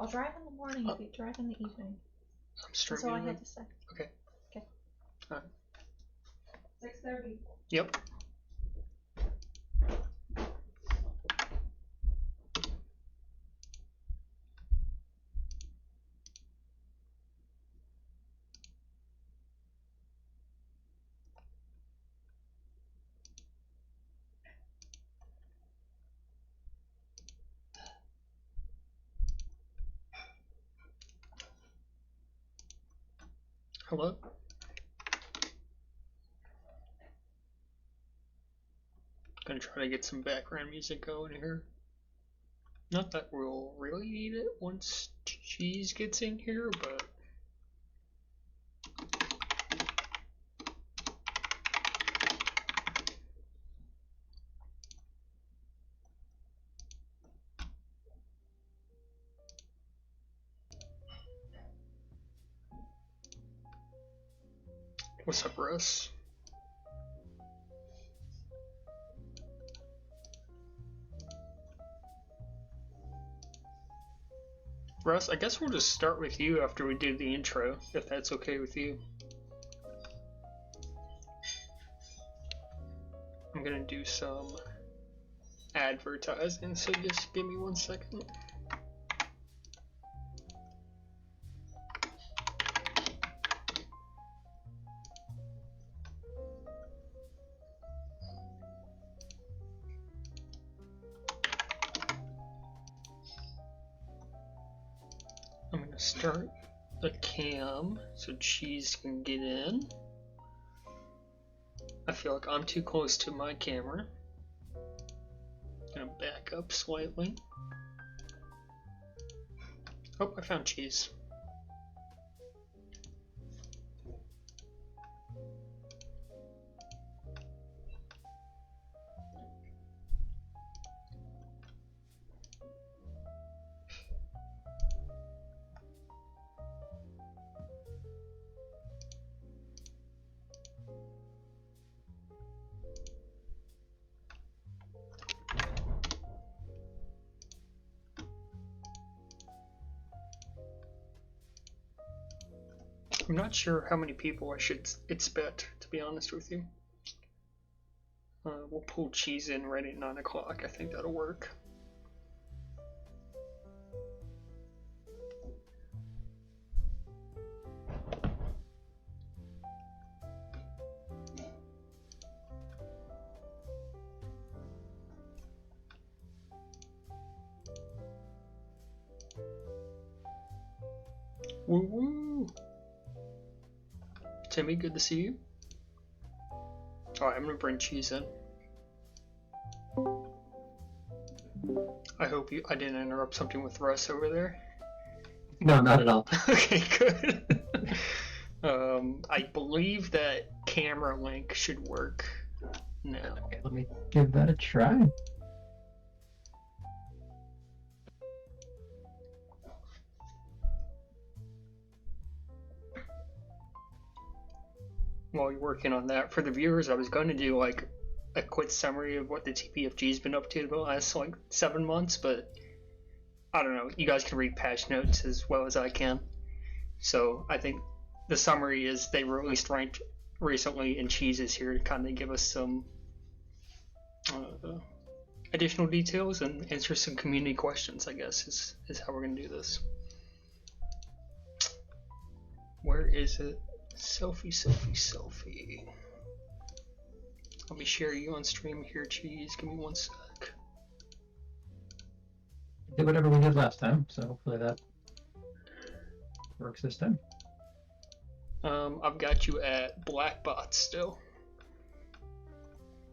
I'll drive in the morning if you drive in the evening. That's all I had to say. Okay. Okay. All right. 6:30. Yep. Hello? Gonna try to get some background music going here. Not that we'll really need it once Cheese gets in here, but what's up, Russ? Russ, I guess we'll just start with you after we do the intro, if that's okay with you. I'm gonna do some advertising, so just give me 1 second. I'm gonna start the cam so Cheese can get in. I feel like I'm too close to my camera. Gonna back up slightly. Oh, I found Cheese. I'm not sure how many people I should expect, to be honest with you. We'll pull Cheese in right at 9 o'clock. I think that'll work. Woo woo! Timmy, good to see you. Alright, I'm gonna bring Cheese in. I hope I didn't interrupt something with Russ over there. No, not at all. Okay, good. I believe that camera link should work now. Okay, let me give that a try. While you're working on that, for the viewers, I was going to do like a quick summary of what the TPFG's been up to the last like 7 months, but I don't know. You guys can read patch notes as well as I can. So I think the summary is they released ranked recently, and Cheese is here to kind of give us some additional details and answer some community questions, I guess, is how we're going to do this. Where is it? Selfie, selfie, selfie. Let me share you on stream here, Cheese. Give me 1 sec. Did whatever we did last time, so hopefully that works this time. I've got you at black bots still.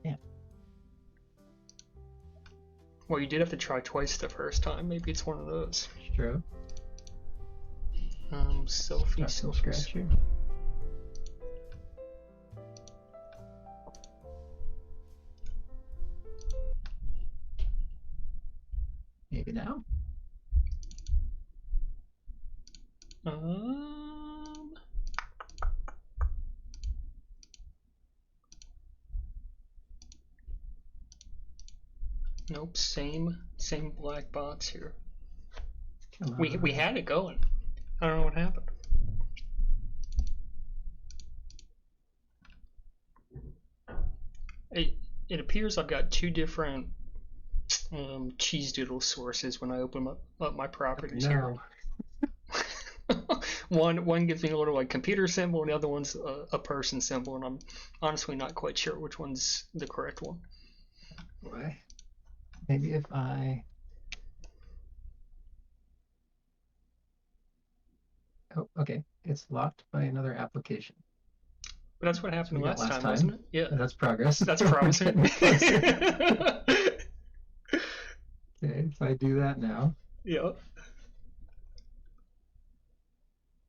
Yeah. Well, you did have to try twice the first time. Maybe it's one of those. True. Selfie, selfie, Scratch here. Maybe now. Nope, same black box here. Come We on. had it going. I don't know what happened. It appears I've got two different Cheezedoodle sources when I open up my properties No. here. One gives me a little like computer symbol, and the other one's a person symbol, and I'm honestly not quite sure which one's the correct one. Boy. Maybe if I... Oh, okay. It's locked by another application. But that's what happened we got last last time, wasn't it? Yeah. That's progress. That's We're promising. getting closer. Okay, if I do that now, Yeah.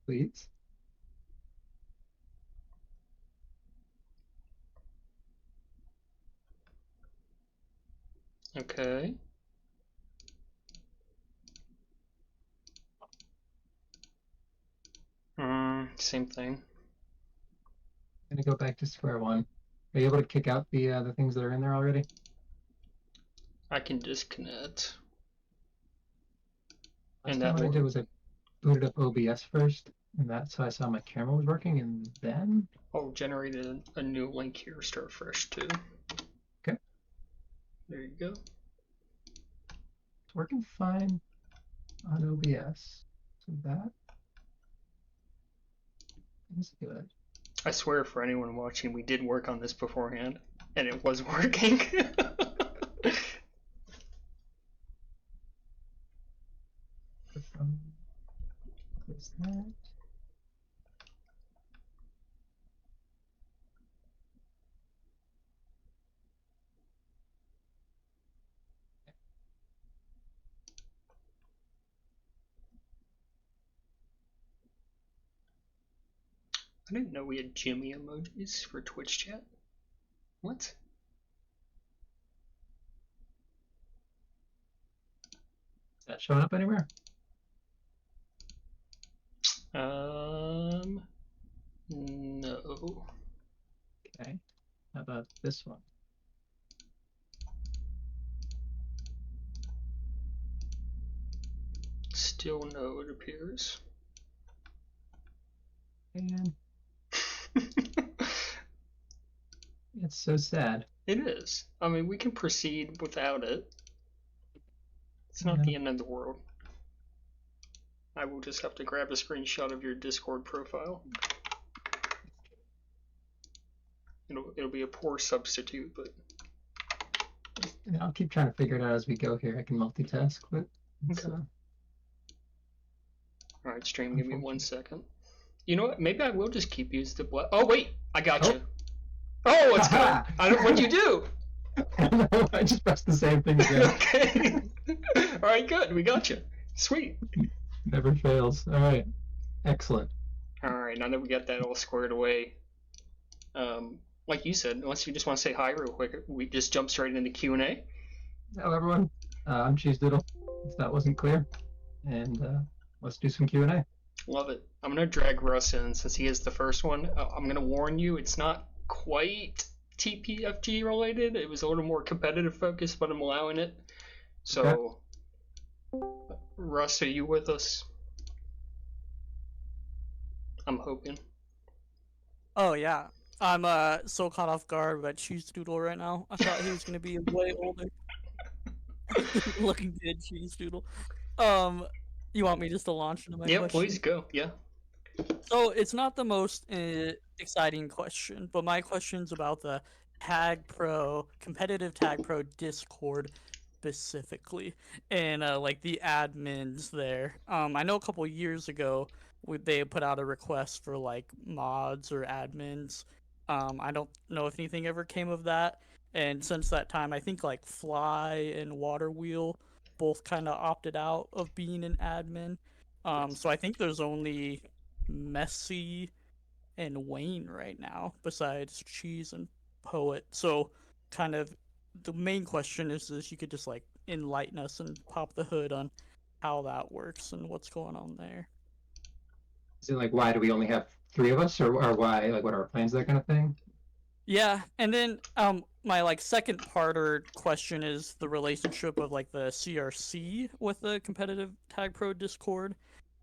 please. Okay. Same thing. I'm gonna go back to square one. Are you able to kick out the things that are in there already? I can disconnect. Last And time that what I did was I booted up OBS first, and that's how I saw my camera was working, and then... I'll generate a new link here, start fresh too. Okay. There you go. It's working fine on OBS. So that is good. I swear for anyone watching, we did work on this beforehand, and it was working. Is that? I didn't know we had Jimmy emojis for Twitch chat. What? Is that showing up anywhere? No. Okay. How about this one? Still no, it appears. And it's so sad. It is. I mean, we can proceed without it. It's not Yeah. the end of the world. I will just have to grab a screenshot of your Discord profile. It'll be a poor substitute, but I'll keep trying to figure it out as we go here. I can multitask, but it's, okay. All right, stream. Give me 1 second. You know what? Maybe I will just keep using the blood. Oh wait, I got you. Oh, it's good. What'd you do? No, I just pressed the same thing again. Okay. All right, good. We got you. Sweet. Never fails. All right. Excellent. All right, now that we got that all squared away, like you said, unless you just want to say hi real quick, we just jump straight into Q&A. Hello, everyone. I'm Cheezedoodle, if that wasn't clear. And let's do some Q&A. Love it. I'm going to drag Russ in since he is the first one. I'm going to warn you, it's not quite TPFG related. It was a little more competitive focused, but I'm allowing it. So, okay. Russ, are you with us? I'm hoping. Oh, yeah. I'm so caught off guard by Cheezedoodle right now. I thought he was going to be way older. Looking good, Cheezedoodle. You want me just to launch into my question? Yeah, please go. Yeah. So it's not the most exciting question, but my question's about the competitive Tag Pro Discord specifically, and like the admins there. I know a couple years ago they put out a request for like mods or admins. I don't know if anything ever came of that, and since that time, I think like Fly and Waterwheel both kind of opted out of being an admin. So I think there's only Messi and Wayne right now, besides Cheese and Poet. So kind of the main question is you could just like enlighten us and pop the hood on how that works and what's going on there. Is it like, why do we only have 3 of us, or why, like, what are our plans, that kind of thing? Yeah, and then my like second part or question is the relationship of like the CRC with the competitive Tag Pro Discord.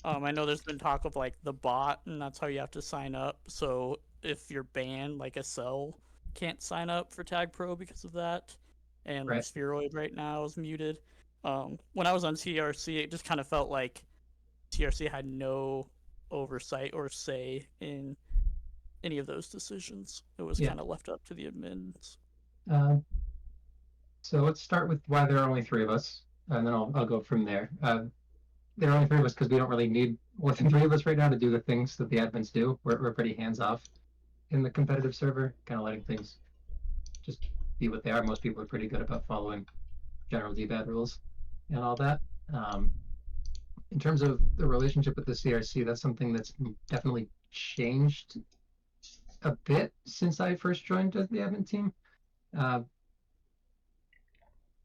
I know there's been talk of like the bot, and that's how you have to sign up. So if you're banned, like SL can't sign up for Tag Pro because of that, and like Right. Spheroid right now is muted. When I was on CRC, it just kind of felt like CRC had no oversight or say in any of those decisions. It was Yeah. kind of left up to the admins. So let's start with why there are only 3 of us, and then I'll go from there. There are only 3 of us because we don't really need more than 3 of us right now to do the things that the admins do. We're pretty hands off in the competitive server, kind of letting things just be what they are. Most people are pretty good about following general DBAD rules and all that. In terms of the relationship with the CRC, that's something that's definitely changed a bit since I first joined the admin team.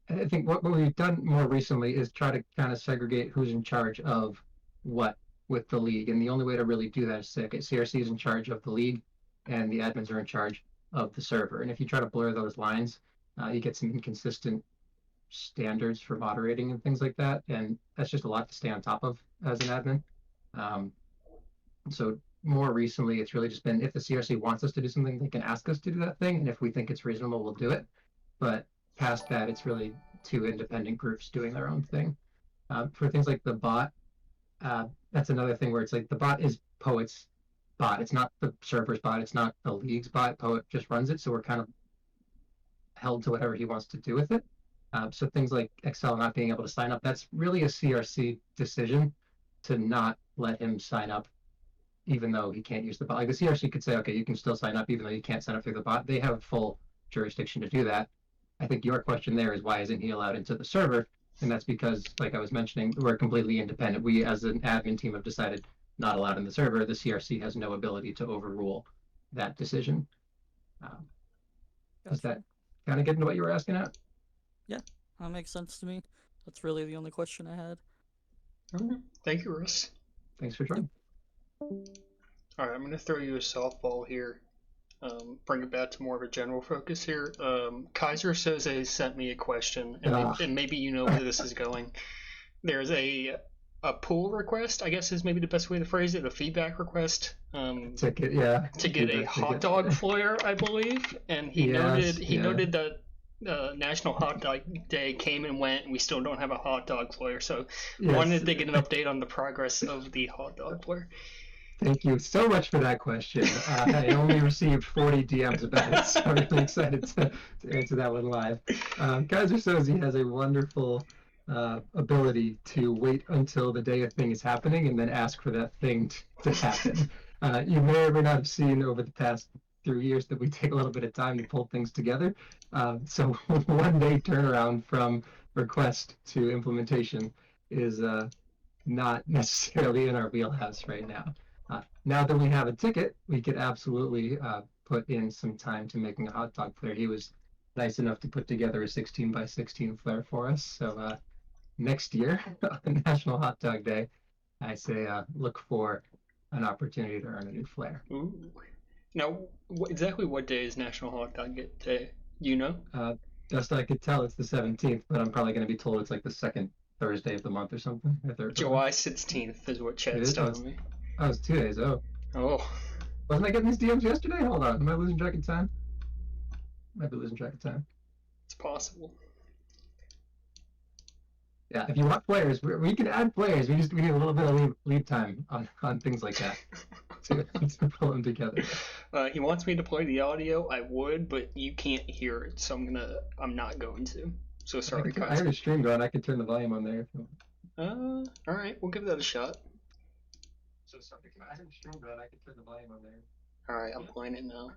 I think what we've done more recently is try to kind of segregate who's in charge of what with the league. And the only way to really do that is to get CRC is in charge of the league and the admins are in charge of the server. And if you try to blur those lines, you get some inconsistent standards for moderating and things like that. And that's just a lot to stay on top of as an admin. So more recently, it's really just been if the CRC wants us to do something, they can ask us to do that thing. And if we think it's reasonable, we'll do it. But past that, it's really 2 independent groups doing their own thing. For things like the bot, that's another thing where it's like the bot is Poet's bot. It's not the server's bot. It's not the league's bot. Poet just runs it, so we're kind of held to whatever he wants to do with it. So things like Excel not being able to sign up, that's really a CRC decision to not let him sign up, even though he can't use the bot. Like the CRC could say, okay, you can still sign up even though you can't sign up through the bot. They have full jurisdiction to do that. I think your question there is why isn't he allowed into the server? And that's because, like I was mentioning, we're completely independent. We, as an admin team, have decided not allowed in the server. The CRC has no ability to overrule that decision. Does that kind of get into what you were asking at? Yeah, that makes sense to me. That's really the only question I had. Okay. Thank you, Russ. Thanks for joining. All right, I'm going to throw you a softball here. Bring it back to more of a general focus here. Kaiser Soze sent me a question, and maybe you know where this is going. There's a pull request, I guess is maybe the best way to phrase it, a feedback request. Ticket, yeah. To get a hot dog flare, I believe, and he noted that National Hot Dog Day came and went, and we still don't have a hot dog flare. So wanted to get an update on the progress of the hot dog flare. Thank you so much for that question. I only received 40 DMs about it, so I'm really excited to answer that one live. Kaiser Soze has a wonderful ability to wait until the day a thing is happening and then ask for that thing to happen. You may or may not have seen over the past 3 years that we take a little bit of time to pull things together. So 1 day turnaround from request to implementation is not necessarily in our wheelhouse right now. Now that we have a ticket, we could absolutely put in some time to making a hot dog flare. He was nice enough to put together a 16 by 16 flare for us. So next year, on National Hot Dog Day, I say look for an opportunity to earn a new flare. Ooh. Now, exactly what day is National Hot Dog Day? You know? Just I could tell it's the 17th, but I'm probably going to be told it's like the second Thursday of the month or something. July 16th is what Chad's telling me. Oh, it's 2 days. Oh. Wasn't I getting these DMs yesterday? Hold on. Am I losing track of time? Might be losing track of time. It's possible. Yeah, if you want players, we can add players. We need a little bit of lead time on things like that to pull them together. He wants me to play the audio. I would, but you can't hear it, so I'm not going to. So sorry, guys. I have a stream going. I could turn the volume on there if you want. All right, we'll give that a shot. So sorry, I have a stream going. I could turn the volume on there. All right, I'm playing it now.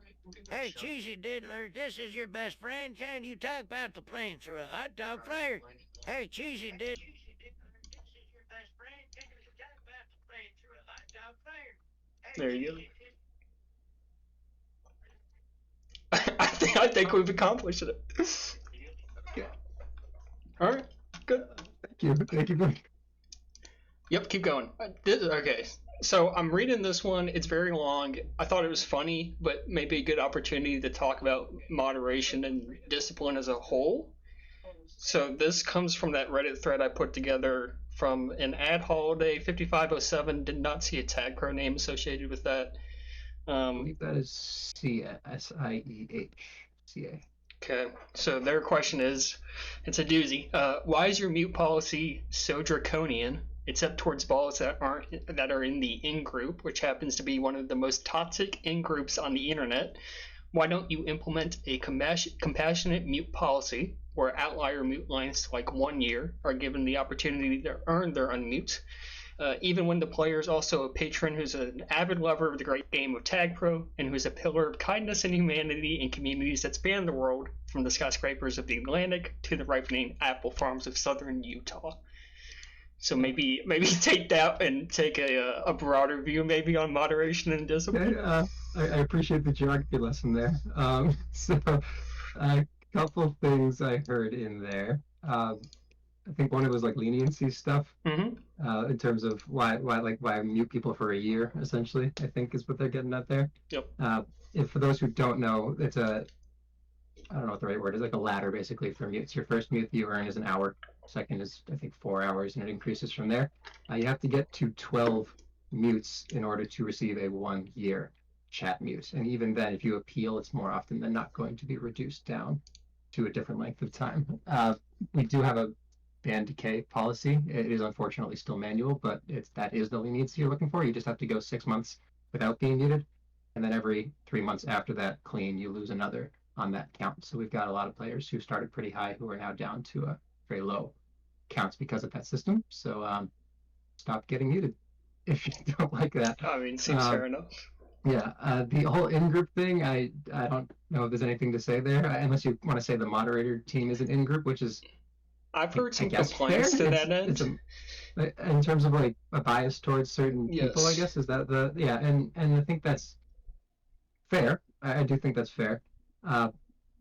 Hey, Cheezedoodle, this is your best friend. Can you talk about the plans for a hot dog flare? Hey, Cheezedoodle. This is your best friend. Can you talk about the plans for a hot dog flare? There you go. I think we've accomplished it. Okay. All right, good. Thank you. Yep, keep going. Okay. So I'm reading this one. It's very long. I thought it was funny, but maybe a good opportunity to talk about moderation and discipline as a whole. So this comes from that Reddit thread I put together from an ad holiday 5507. Did not see a tag pro name associated with that. I believe that is SIEHCA. Okay, so their question is, it's a doozy. Why is your mute policy so draconian, except towards balls that are in the in group, which happens to be one of the most toxic in groups on the internet? Why don't you implement a compassionate mute policy where outlier mute lengths like 1 year are given the opportunity to earn their unmute? Even when the player is also a patron who's an avid lover of the great game of Tag Pro and who's a pillar of kindness and humanity in communities that span the world, from the skyscrapers of the Atlantic to the ripening apple farms of southern Utah. So maybe take that and take a broader view maybe on moderation and discipline. Okay, I appreciate the geography lesson there. So a couple things I heard in there. I think one of it was like leniency stuff. In terms of why mute people for a year, essentially, I think is what they're getting at there. Yep. If for those who don't know, it's I don't know what the right word is, like a ladder basically for mutes. Your first mute you earn is an hour, second is I think 4 hours, and it increases from there. You have to get to 12 mutes in order to receive a 1 year chat mute, and even then, if you appeal, it's more often than not going to be reduced down to a different length of time. We do have a ban decay policy. It is unfortunately still manual, but that is the leniency you're looking for. You just have to go 6 months without being muted, and then every 3 months after that clean, you lose another on that count. So we've got a lot of players who started pretty high who are now down to a very low counts because of that system. So stop getting muted if you don't like that. I mean, seems fair enough. Yeah, the whole in-group thing, I don't know if there's anything to say there, unless you want to say the moderator team is an in-group, which is I've heard some guess complaints fair. to that end. In terms of like a bias towards certain people, I guess, is that and I think that's fair. I do think that's fair.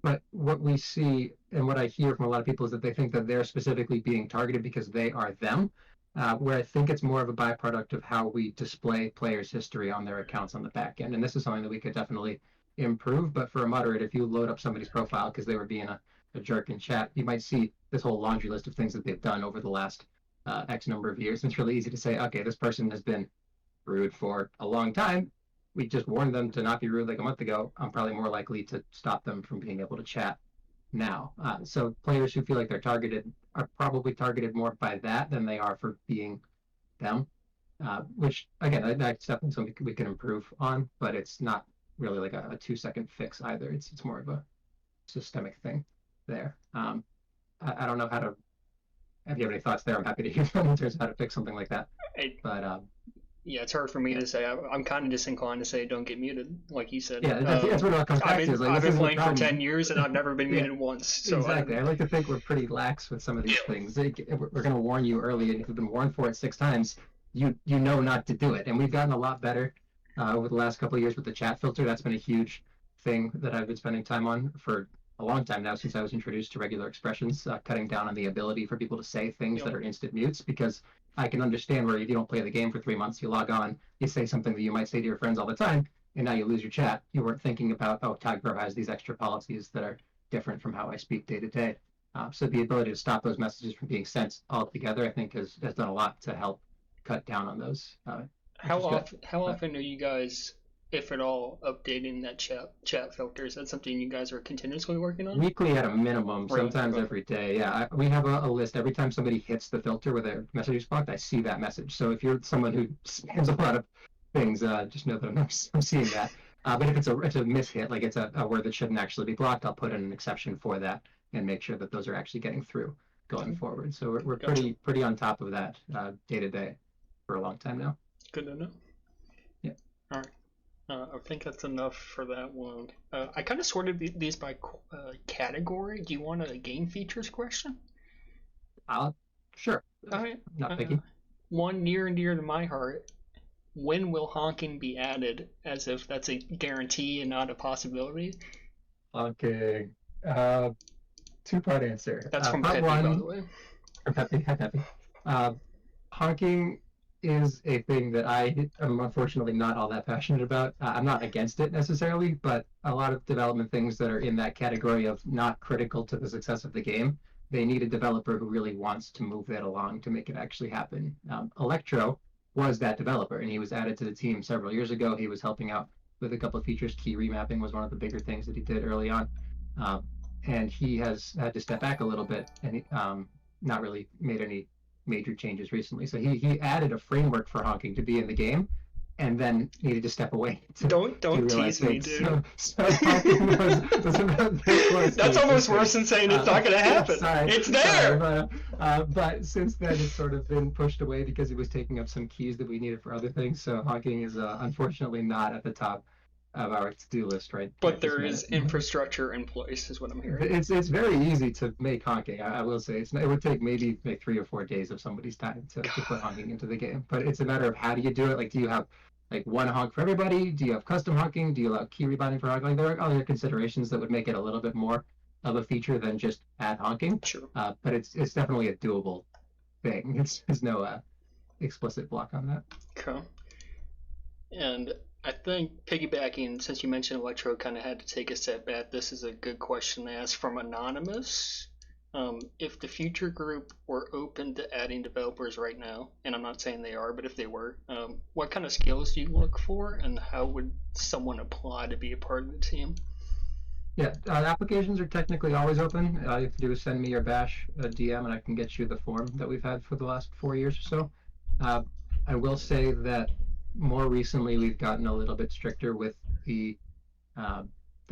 But what we see and what I hear from a lot of people is that they think that they're specifically being targeted because they are them, where I think it's more of a byproduct of how we display players' history on their accounts on the back end. And this is something that we could definitely improve. But for a moderator, if you load up somebody's profile because they were being a jerk in chat, you might see this whole laundry list of things that they've done over the last X number of years. And it's really easy to say, okay, this person has been rude for a long time. We just warned them to not be rude like a month ago. I'm probably more likely to stop them from being able to chat now. So players who feel like they're targeted are probably targeted more by that than they are for being them, which, again, that's definitely something we can improve on, but it's not really like a 2-second fix either. It's more of a systemic thing there. I don't know how to. If you have any thoughts there, I'm happy to hear them in terms of how to fix something like that. Yeah, it's hard for me to say. I'm kind of disinclined to say don't get muted, like you said. Yeah, that's what it all comes back to. I've been playing for 10 years and I've never been muted once. So exactly. I like to think we're pretty lax with some of these things. We're going to warn you early, and if you've been warned for it 6 times, you know not to do it. And we've gotten a lot better over the last couple of years with the chat filter. That's been a huge thing that I've been spending time on for a long time now, since I was introduced to regular expressions, cutting down on the ability for people to say things that are instant mutes, because I can understand where if you don't play the game for 3 months, you log on, you say something that you might say to your friends all the time, and now you lose your chat. You weren't thinking about, oh, Tag Pro has these extra policies that are different from how I speak day to day. So the ability to stop those messages from being sent altogether, I think, has done a lot to help cut down on those. How often are you guys, if at all, updating that chat filter? Is that something you guys are continuously working on? Weekly at a minimum, sometimes every day. Yeah, we have a list. Every time somebody hits the filter with a message is blocked, I see that message. So if you're someone who spams a lot of things, just know that I'm seeing that. But if it's a mishit, like it's a word that shouldn't actually be blocked, I'll put in an exception for that and make sure that those are actually getting through going forward. So we're pretty on top of that day to day for a long time now. Good to know. Yeah. All right. I think that's enough for that one. I kind of sorted these by category. Do you want a game features question? Sure. All right. Not picky. One near and dear to my heart. When will honking be added? As if that's a guarantee and not a possibility. Okay. 2-part answer. That's from part Peppy, one, by the way. From Peppy. Hi, Peppy. Honking is a thing that I am unfortunately not all that passionate about. I'm not against it necessarily, but a lot of development things that are in that category of not critical to the success of the game, they need a developer who really wants to move that along to make it actually happen. Electro was that developer, and he was added to the team several years ago. He was helping out with a couple of features. Key remapping was one of the bigger things that he did early on. And he has had to step back a little bit and not really made any major changes recently. So he added a framework for honking to be in the game, and then needed to step away to Don't realize tease me, things. dude. So honking was about this close. That's almost worse than saying it's not gonna happen. Sorry, It's there. Sorry, but since then it's sort of been pushed away because he was taking up some keys that we needed for other things. So honking is unfortunately not at the top of our to-do list, right? But there is infrastructure in place, is what I'm hearing. It's very easy to make honking. I will say it would take maybe like 3 or 4 days of somebody's time to put honking into the game. But it's a matter of how do you do it? Like, do you have like one honk for everybody? Do you have custom honking? Do you allow key rebinding for honking? There are other considerations that would make it a little bit more of a feature than just add honking. Sure. But it's definitely a doable thing. There's no explicit block on that. Okay. And I think piggybacking, since you mentioned Electro kind of had to take a step back, this is a good question to ask from Anonymous. If the future group were open to adding developers right now, and I'm not saying they are, but if they were, what kind of skills do you look for, and how would someone apply to be a part of the team? Yeah, applications are technically always open. All you have to do is send me your bash DM, and I can get you the form that we've had for the last 4 years or so. I will say that more recently we've gotten a little bit stricter with the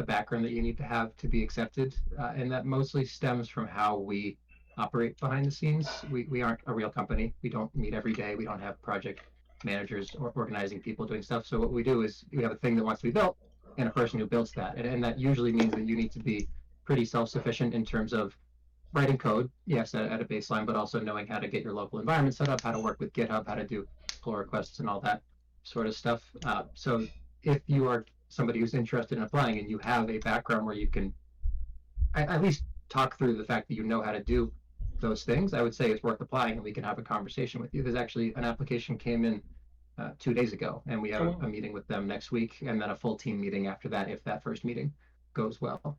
background that you need to have to be accepted, and that mostly stems from how we operate behind the scenes. We aren't a real company. We don't meet every day. We don't have project managers or organizing people doing stuff. So what we do is we have a thing that wants to be built and a person who builds that, and that usually means that you need to be pretty self-sufficient in terms of writing code, yes, at a baseline, but also knowing how to get your local environment set up, how to work with GitHub, how to do pull requests and all that sort of stuff. So if you are somebody who's interested in applying and you have a background where you can at least talk through the fact that you know how to do those things, I would say it's worth applying and we can have a conversation with you. There's actually an application came in 2 days ago, and we have a meeting with them next week, and then a full team meeting after that if that first meeting goes well,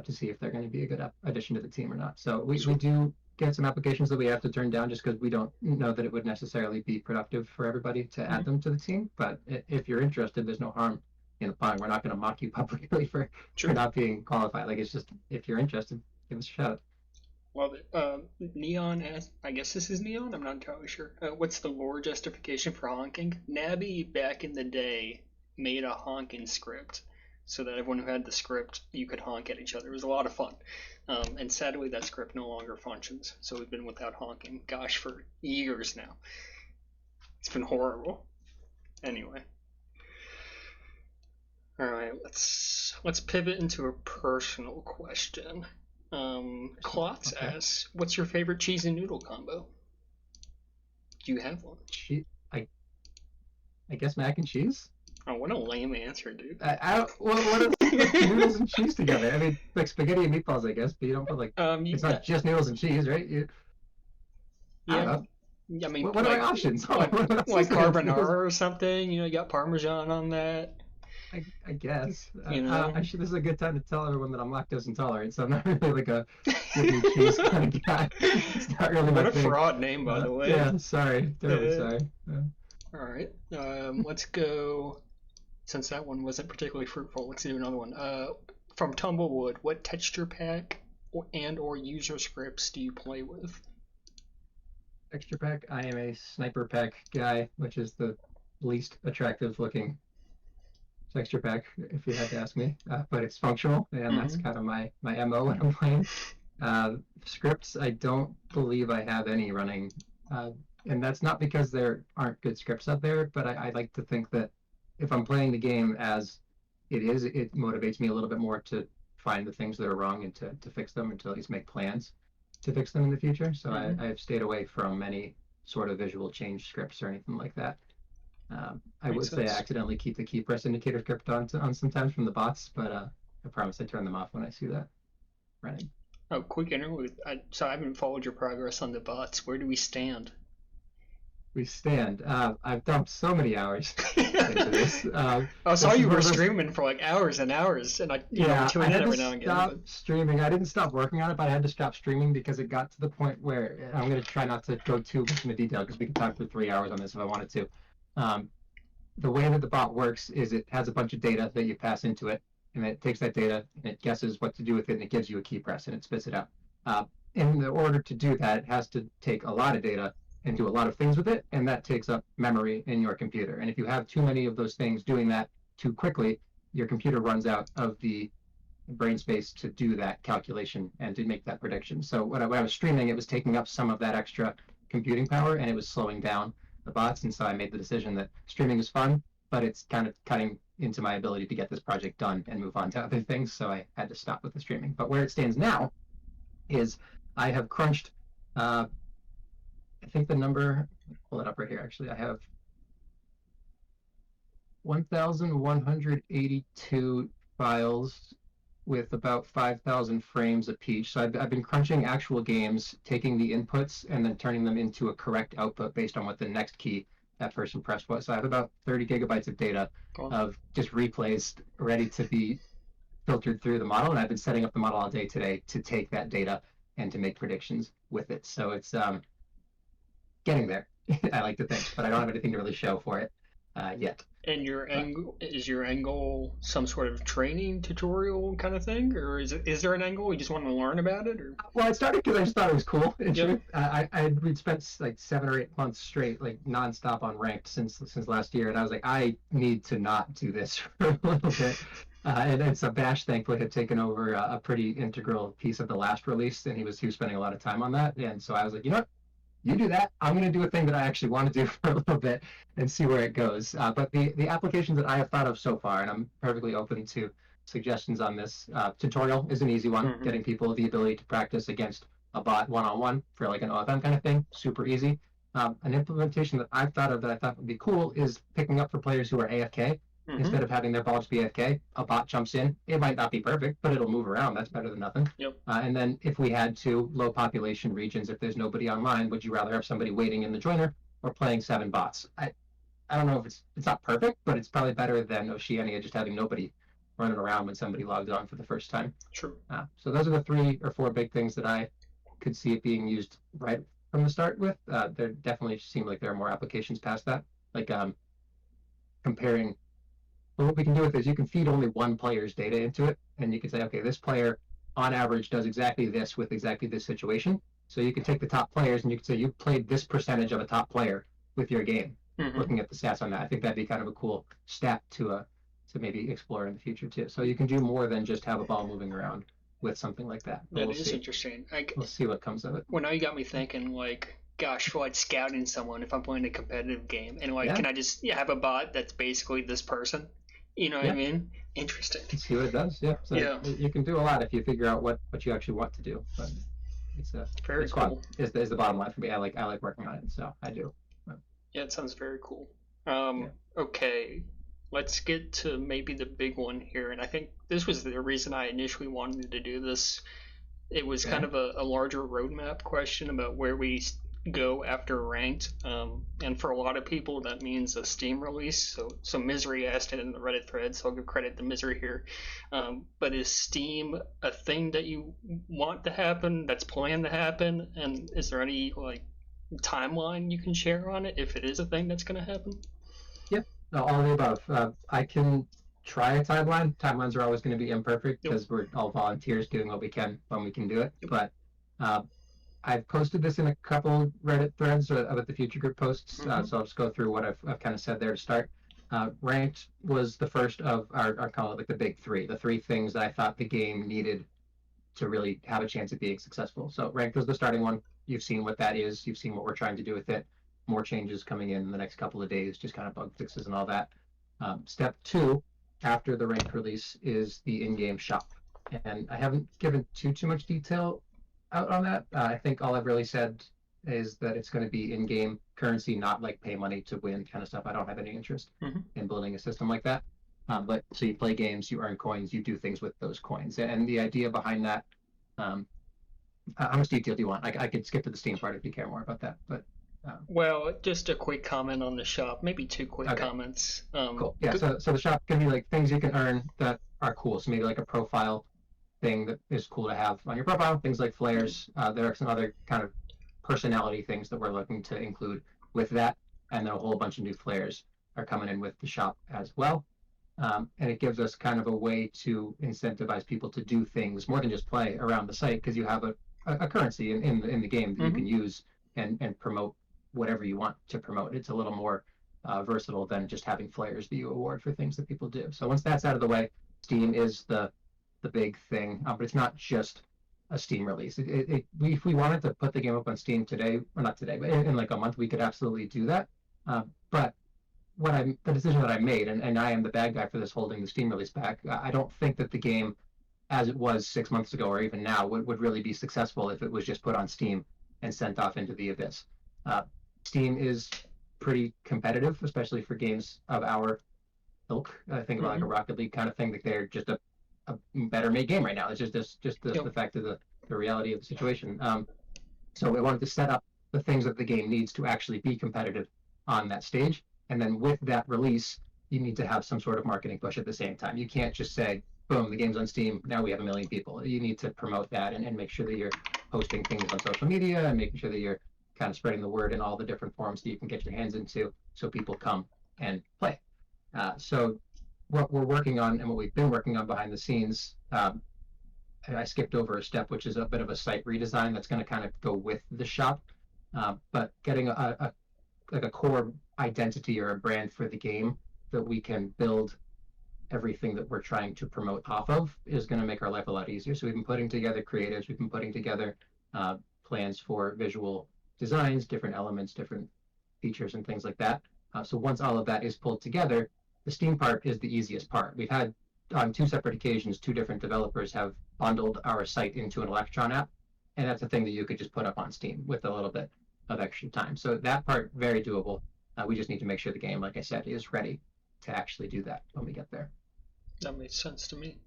to see if they're going to be a good addition to the team or not. So we do get some applications that we have to turn down just because we don't know that it would necessarily be productive for everybody to add them to the team. But if you're interested, there's no harm in applying. We're not going to mock you publicly for not being qualified. Like, it's just, if you're interested, give us a shout. Well, Neon asked, I guess this is Neon, I'm not entirely sure. What's the lore justification for honking? Nabby, back in the day, made a honking script so that everyone who had the script, you could honk at each other. It was a lot of fun. And sadly, that script no longer functions, so we've been without honking, gosh, for years now. It's been horrible. Anyway. Alright, let's pivot into a personal question. Klotz asks, what's your favorite cheese and noodle combo? Do you have one? I guess mac and cheese. Oh, what a lame answer, dude. What are noodles and cheese together? I mean, like spaghetti and meatballs, I guess, but you don't put like it's not just noodles and cheese, right? I mean, what are my options? Like carbonara or something. You got Parmesan on that. I guess. This is a good time to tell everyone that I'm lactose intolerant, so I'm not really like a cheese kind of guy. It's not really my thing. What a fraud name, by the way. Yeah, sorry. Terribly sorry. All right. Let's go. Since that one wasn't particularly fruitful, let's do another one. From Tumblewood, what texture pack or user scripts do you play with? Texture pack? I am a sniper pack guy, which is the least attractive looking texture pack, if you had to ask me, but it's functional, and that's kind of my MO when I'm playing. Scripts, I don't believe I have any running, and that's not because there aren't good scripts out there, but I like to think that if I'm playing the game as it is, it motivates me a little bit more to find the things that are wrong and to fix them, and to at least make plans to fix them in the future. So I've stayed away from any sort of visual change scripts or anything like that. I would say I accidentally keep the key press indicator script on sometimes from the bots, but I promise I turn them off when I see that running. Oh, quick interlude. So I haven't followed your progress on the bots. Where do we stand? we stand. I've dumped so many hours into this. I saw this is you one were of those- streaming for like hours and hours, and I Yeah, tune I in had every to now and again. stop streaming. I didn't stop working on it, but I had to stop streaming because it got to the point where I'm going to try not to go too much into detail because we can talk for 3 hours on this if I wanted to. The way that the bot works is it has a bunch of data that you pass into it, and it takes that data and it guesses what to do with it, and it gives you a key press and it spits it out. In order to do that, it has to take a lot of data and do a lot of things with it, and that takes up memory in your computer. And if you have too many of those things doing that too quickly, your computer runs out of the brain space to do that calculation and to make that prediction. So when I was streaming, it was taking up some of that extra computing power and it was slowing down the bots. And so I made the decision that streaming is fun, but it's kind of cutting into my ability to get this project done and move on to other things. So I had to stop with the streaming. But where it stands now is I have crunched, I think the number, pull it up right here actually, I have 1,182 files with about 5,000 frames apiece. So I've been crunching actual games, taking the inputs and then turning them into a correct output based on what the next key that person pressed was. So I have about 30 gigabytes of data of just replays ready to be filtered through the model. And I've been setting up the model all day today to take that data and to make predictions with it. So it's getting there, I like to think, but I don't have anything to really show for it yet. And is your angle some sort of training tutorial kind of thing, or is there an angle you just want to learn about it? Or well, I started because I just thought it was cool. Yep. We'd spent like 7 or 8 months straight, like nonstop on ranked since last year, and I was like, I need to not do this for a little bit. And so Bash thankfully had taken over a pretty integral piece of the last release, and he was spending a lot of time on that. And so I was like, you know what? You do that. I'm going to do a thing that I actually want to do for a little bit and see where it goes. But the applications that I have thought of so far, and I'm perfectly open to suggestions on this, tutorial is an easy one. Mm-hmm. Getting people the ability to practice against a bot one-on-one for like an OFM kind of thing, super easy. An implementation that I've thought of that I thought would be cool is picking up for players who are AFK. Mm-hmm. Instead of having their balls be AFK, a bot jumps in. It might not be perfect, but it'll move around. That's better than nothing. Yep. And then if we had to low population regions, if there's nobody online, would you rather have somebody waiting in the joiner or playing 7 bots? I don't know if it's not perfect, but it's probably better than Oceania just having nobody running around when somebody logs on for the first time. True. So those are the 3 or 4 big things that I could see it being used right from the start with. There definitely seem like there are more applications past that, like comparing. Well, what we can do with this, you can feed only one player's data into it, and you can say, okay, this player on average does exactly this with exactly this situation. So you can take the top players and you can say you played this percentage of a top player with your game, looking at the stats on that. I think that'd be kind of a cool stat to maybe explore in the future too. So you can do more than just have a ball moving around with something like that. That is interesting. We'll see what comes of it. Well, now you got me thinking, like, gosh, for like scouting someone if I'm playing a competitive game, and like, can I just have a bot that's basically this person? You know what I mean? Interesting. See what it does. Yeah. So you can do a lot if you figure out what you actually want to do. But it's very it's cool. Fun. Is the bottom line for me. I like working on it, so I do. But, yeah, it sounds very cool. Okay, let's get to maybe the big one here, and I think this was the reason I initially wanted to do this. It was kind of a larger roadmap question about where we go after ranked, and for a lot of people that means a Steam release. So Misery asked it in the Reddit thread, so I'll give credit to Misery here. But is Steam a thing that you want to happen, that's planned to happen, and is there any like timeline you can share on it if it is a thing that's going to happen? Yep, all of the above. I can try a timeline. Timelines are always going to be imperfect because we're all volunteers doing what we can when we can do it. But I've posted this in a couple Reddit threads about the future group posts, so I'll just go through what I've kind of said there to start. Ranked was the first of our call it like the big 3, the 3 things that I thought the game needed to really have a chance at being successful. So ranked was the starting one. You've seen what that is. You've seen what we're trying to do with it. More changes coming in the next couple of days, just kind of bug fixes and all that. Step 2, after the ranked release, is the in-game shop. And I haven't given too much detail out on that. I think all I've really said is that it's going to be in-game currency, not like pay money to win kind of stuff. I don't have any interest in building a system like that. But so you play games, you earn coins, you do things with those coins. And the idea behind that, how much detail do you want? I could skip to the Steam part if you care more about that. But Well, just a quick comment on the shop, maybe two quick Okay. comments. Cool. Yeah. So the shop can be like things you can earn that are cool. So maybe like a profile thing that is cool to have on your profile. Things like flares. There are some other kind of personality things that we're looking to include with that, and then a whole bunch of new flares are coming in with the shop as well. And it gives us kind of a way to incentivize people to do things more than just play around the site, because you have a currency in the game that you can use and promote whatever you want to promote. It's a little more versatile than just having flares that you award for things that people do. So once that's out of the way, Steam is the big thing, but it's not just a Steam release. If we wanted to put the game up on Steam today, or not today, but in like a month, we could absolutely do that. But the decision that I made, and I am the bad guy for this, holding the Steam release back. I don't think that the game, as it was 6 months ago or even now, would really be successful if it was just put on Steam and sent off into the abyss. Steam is pretty competitive, especially for games of our ilk. I think about like a Rocket League kind of thing, that they're just a better made game right now. It's just the fact of the reality of the situation. So we wanted to set up the things that the game needs to actually be competitive on that stage. And then with that release, you need to have some sort of marketing push at the same time. You can't just say, boom, the game's on Steam, now we have 1 million people. You need to promote that and make sure that you're posting things on social media and making sure that you're kind of spreading the word in all the different forums that you can get your hands into, so people come and play. So what we're working on and what we've been working on behind the scenes, I skipped over a step, which is a bit of a site redesign that's going to kind of go with the shop. But getting a core identity or a brand for the game that we can build everything that we're trying to promote off of is going to make our life a lot easier. So we've been putting together creatives, we've been putting together plans for visual designs, different elements, different features, and things like that. So once all of that is pulled together, the Steam part is the easiest part. We've had on 2 separate occasions, 2 different developers have bundled our site into an Electron app, and that's a thing that you could just put up on Steam with a little bit of extra time. So that part, very doable. We just need to make sure the game, like I said, is ready to actually do that when we get there. That makes sense to me.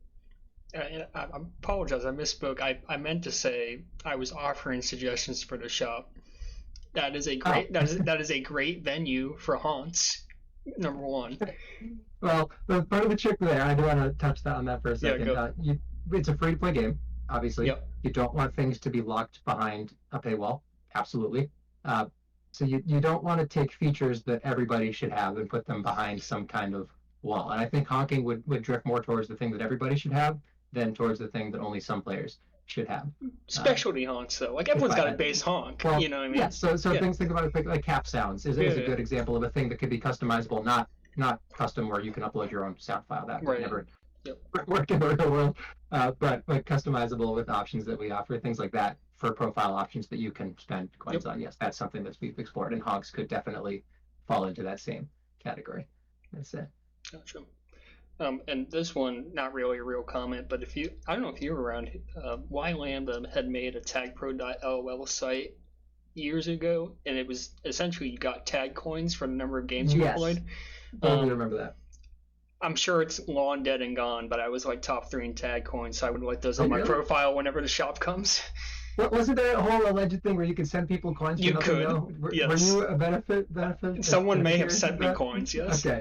I apologize, I misspoke. I meant to say I was offering suggestions for the shop. That is a great that is a great venue for haunts. Number 1. Well, part of the trick there, I do want to touch on that for a second. Yeah, it's a free-to-play game, obviously. Yep. You don't want things to be locked behind a paywall. Absolutely. So you don't want to take features that everybody should have and put them behind some kind of wall. And I think honking would drift more towards the thing that everybody should have than towards the thing that only some players should have. Specialty honks, though. Like, everyone's got a base honk. Well, you know what I mean? Yeah, so think about it like cap sounds is a good example of a thing that could be customizable, not custom where you can upload your own sound file. That would never work in the real world. But customizable with options that we offer, things like that, for profile options that you can spend coins on. Yes, that's something that we've explored, and honks could definitely fall into that same category. That's it. Gotcha. And this one, not really a real comment, but I don't know if you were around, Y Lambda had made a tagpro.lol site years ago, and it was essentially you got tag coins for the number of games you played. I remember that. I'm sure it's long dead and gone, but I was like top 3 in tag coins, so I would like those on my profile whenever the shop comes. Wasn't there a whole alleged thing where you could send people coins? You could. Yes. Were you a benefit? Someone may have sent me coins. Yes. Okay.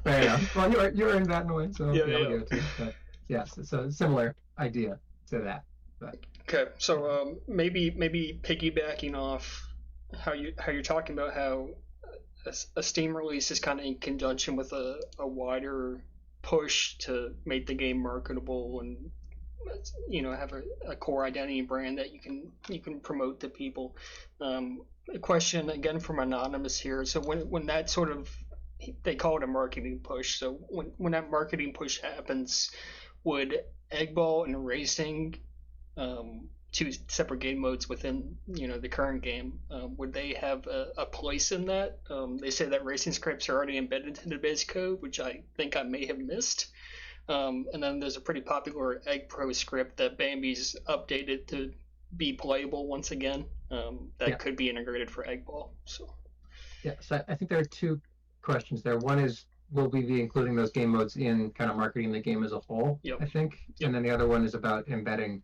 Fair enough. Well, you earned that in a way, so I'll give it to you. But yes, so a similar idea to that. But. Okay, so maybe piggybacking off how you're talking about how a Steam release is kind of in conjunction with a wider push to make the game marketable and have a core identity brand that you can promote to people. A question again from Anonymous here. So when that sort of, they call it a marketing push. So when that marketing push happens, would Egg Ball and Racing, 2 separate game modes within the current game, would they have a place in that? They say that racing scripts are already embedded into the base code, which I think I may have missed. And then there's a pretty popular Egg Pro script that Bambi's updated to be playable once again. That could be integrated for Egg Ball. So I think there are 2 questions there. One is, will we be including those game modes in kind of marketing the game as a whole? I think. And then the other one is about embedding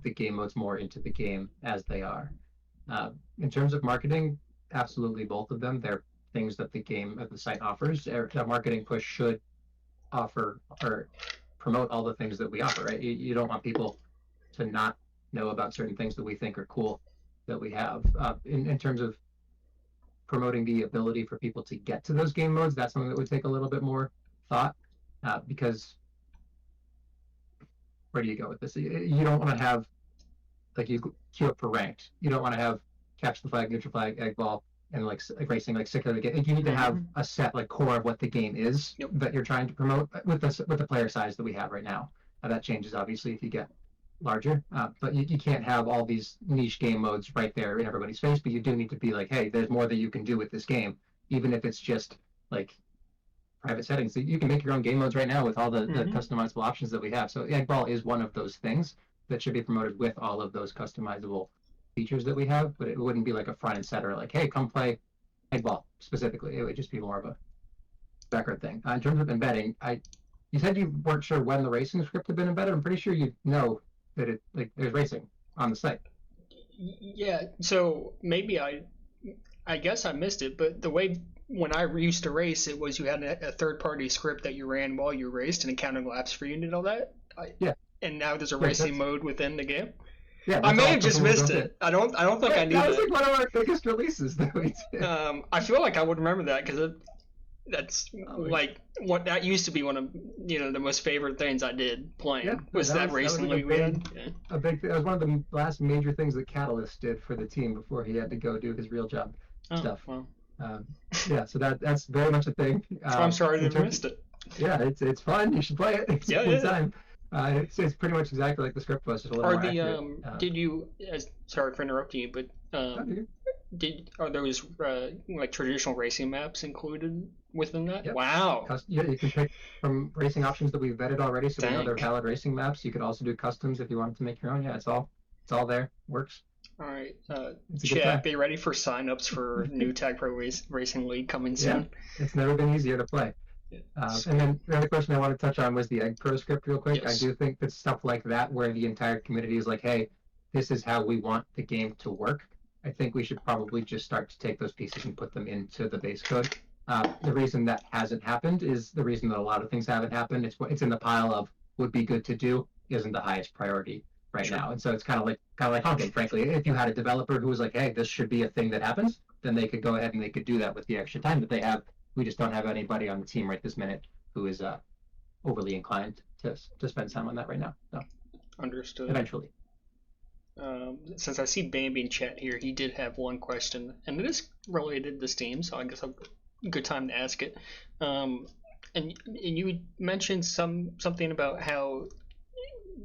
the game modes more into the game as they are. In terms of marketing, absolutely both of them. They're things that the site offers. The marketing push should offer or promote all the things that we offer, right? You don't want people to not know about certain things that we think are cool that we have. In terms of promoting the ability for people to get to those game modes, that's something that would take a little bit more thought, because where do you go with this? You don't want to have, like, you queue up for ranked. You don't want to have capture the flag, neutral flag, egg ball, and like racing, like sick of the game. Like, you need to have a set like core of what the game is that you're trying to promote with the player size that we have right now. That changes obviously if you get larger, but you can't have all these niche game modes right there in everybody's face. But you do need to be like, hey, there's more that you can do with this game, even if it's just like private settings. You can make your own game modes right now with all the customizable options that we have. So egg ball is one of those things that should be promoted with all of those customizable features that we have, but it wouldn't be like a front and center, like, hey, come play egg ball specifically. It would just be more of a background thing. In terms of embedding, you said you weren't sure when the racing script had been embedded. I'm pretty sure you know that it, like, there's racing on the site. Yeah, so maybe I guess I missed it, but the way when I used to race, it was you had a third-party script that you ran while you raced and it counted laps for you and all that. Yeah. And now there's a racing mode within the game. Yeah, I may have just missed it. I don't think I knew that. That was like one of our biggest releases that we did. I feel like I would remember that because that's like what that used to be one of the most favorite things I did playing was that racing league we had. A big thing. That was one of the last major things that Catalyst did for the team before he had to go do his real job stuff. Well. Yeah, so that's very much a thing. I'm sorry I missed it. Yeah, it's fun. You should play it. It's a good time. It's pretty much exactly like the script was. Just a little more accurate. Did you? Sorry for interrupting you, but are those like traditional racing maps included within that? Yep. Wow. Yeah, you can pick from racing options that we've vetted already, so we know they're valid racing maps. You could also do customs if you wanted to make your own. Yeah, it's all there. Works. All right, chat, be ready for sign-ups for new Tag Pro Racing League coming soon. Yeah, it's never been easier to play. And then the other question I want to touch on was the Egg Pro script real quick. Yes. I do think that stuff like that, where the entire community is like, hey, this is how we want the game to work, I think we should probably just start to take those pieces and put them into the base code. The reason that hasn't happened is the reason that a lot of things haven't happened. It's in the pile of would be good to do, isn't the highest priority right now. And so it's kind of like honking, frankly. If you had a developer who was like, hey, this should be a thing that happens, then they could go ahead and they could do that with the extra time that they have. We just don't have anybody on the team right this minute who is overly inclined to spend time on that right now. So, understood. Eventually. Since I see Bambi in chat here, he did have one question, and it is related to Steam, so I guess a good time to ask it. And you mentioned something about how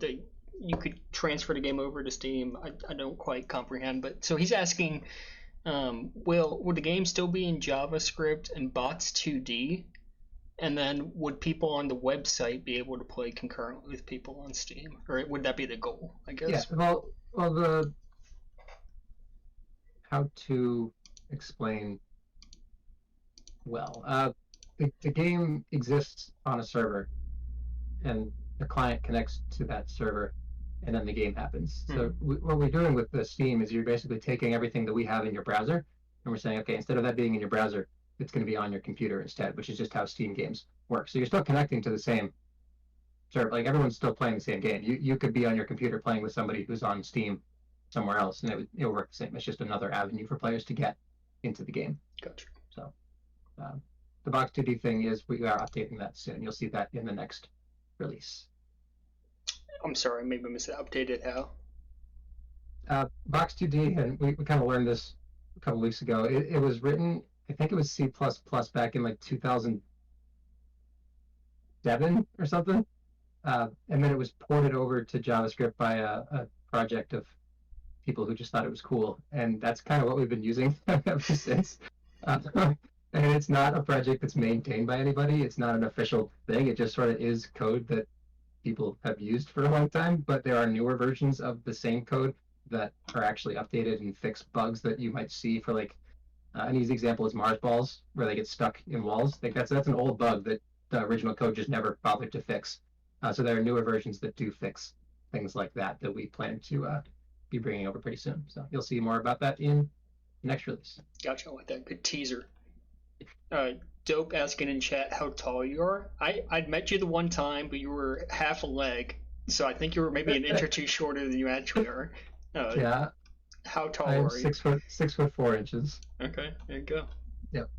you could transfer the game over to Steam. I don't quite comprehend, but so he's asking, would the game still be in JavaScript and bots 2D? And then would people on the website be able to play concurrently with people on Steam? Or would that be the goal, I guess? Yeah, well how to explain the game exists on a server and the client connects to that server and then the game happens. So what we're doing with the Steam is you're basically taking everything that we have in your browser and we're saying, okay, instead of that being in your browser, it's going to be on your computer instead, which is just how Steam games work. So you're still connecting to the same server. Like, everyone's still playing the same game. You could be on your computer playing with somebody who's on Steam somewhere else, and it would work the same. It's just another avenue for players to get into the game. Gotcha. So the Box 2D thing is we are updating that soon. You'll see that in the next release. I'm sorry, maybe I missed it. Updated how? Box 2D, and we kind of learned this a couple weeks ago. It was written, I think it was C++ back in like 2007 or something. And then it was ported over to JavaScript by a project of people who just thought it was cool. And that's kind of what we've been using ever since. And it's not a project that's maintained by anybody. It's not an official thing. It just sort of is code that people have used for a long time. But there are newer versions of the same code that are actually updated and fix bugs that you might see for, like, an easy example is Mars balls, where they get stuck in walls. Like, that's an old bug that the original code just never bothered to fix. So there are newer versions that do fix things like that we plan to be bringing over pretty soon. So you'll see more about that in the next release. Gotcha, I like that. Good teaser. Dope asking in chat how tall you are. I'd met you the one time, but you were half a leg, so I think you were maybe an inch or two shorter than you actually are. Yeah. How tall I'm are you? 6'4". Okay, there you go. Yep.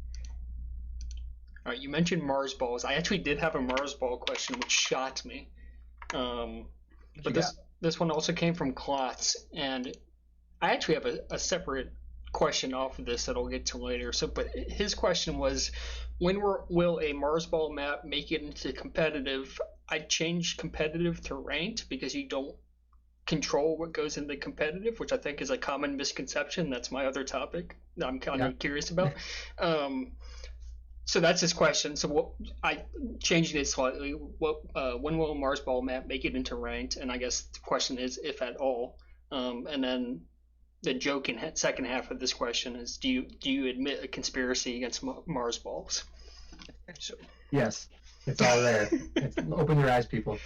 All right, you mentioned Mars balls. I actually did have a Mars ball question, which shocked me. But this one also came from Klotz, and I actually have a separate question off of this that I'll get to later. So, but his question was, when will a Mars ball map make it into competitive? I'd change competitive to ranked because you don't control what goes into competitive, which I think is a common misconception. That's my other topic that I'm kind of curious about. So that's his question. So what I changing it slightly. When will a Mars ball map make it into ranked? And I guess the question is if at all. And then the joke in second half of this question is do you admit a conspiracy against Mars balls? So. Yes, it's all there. Open your eyes, people.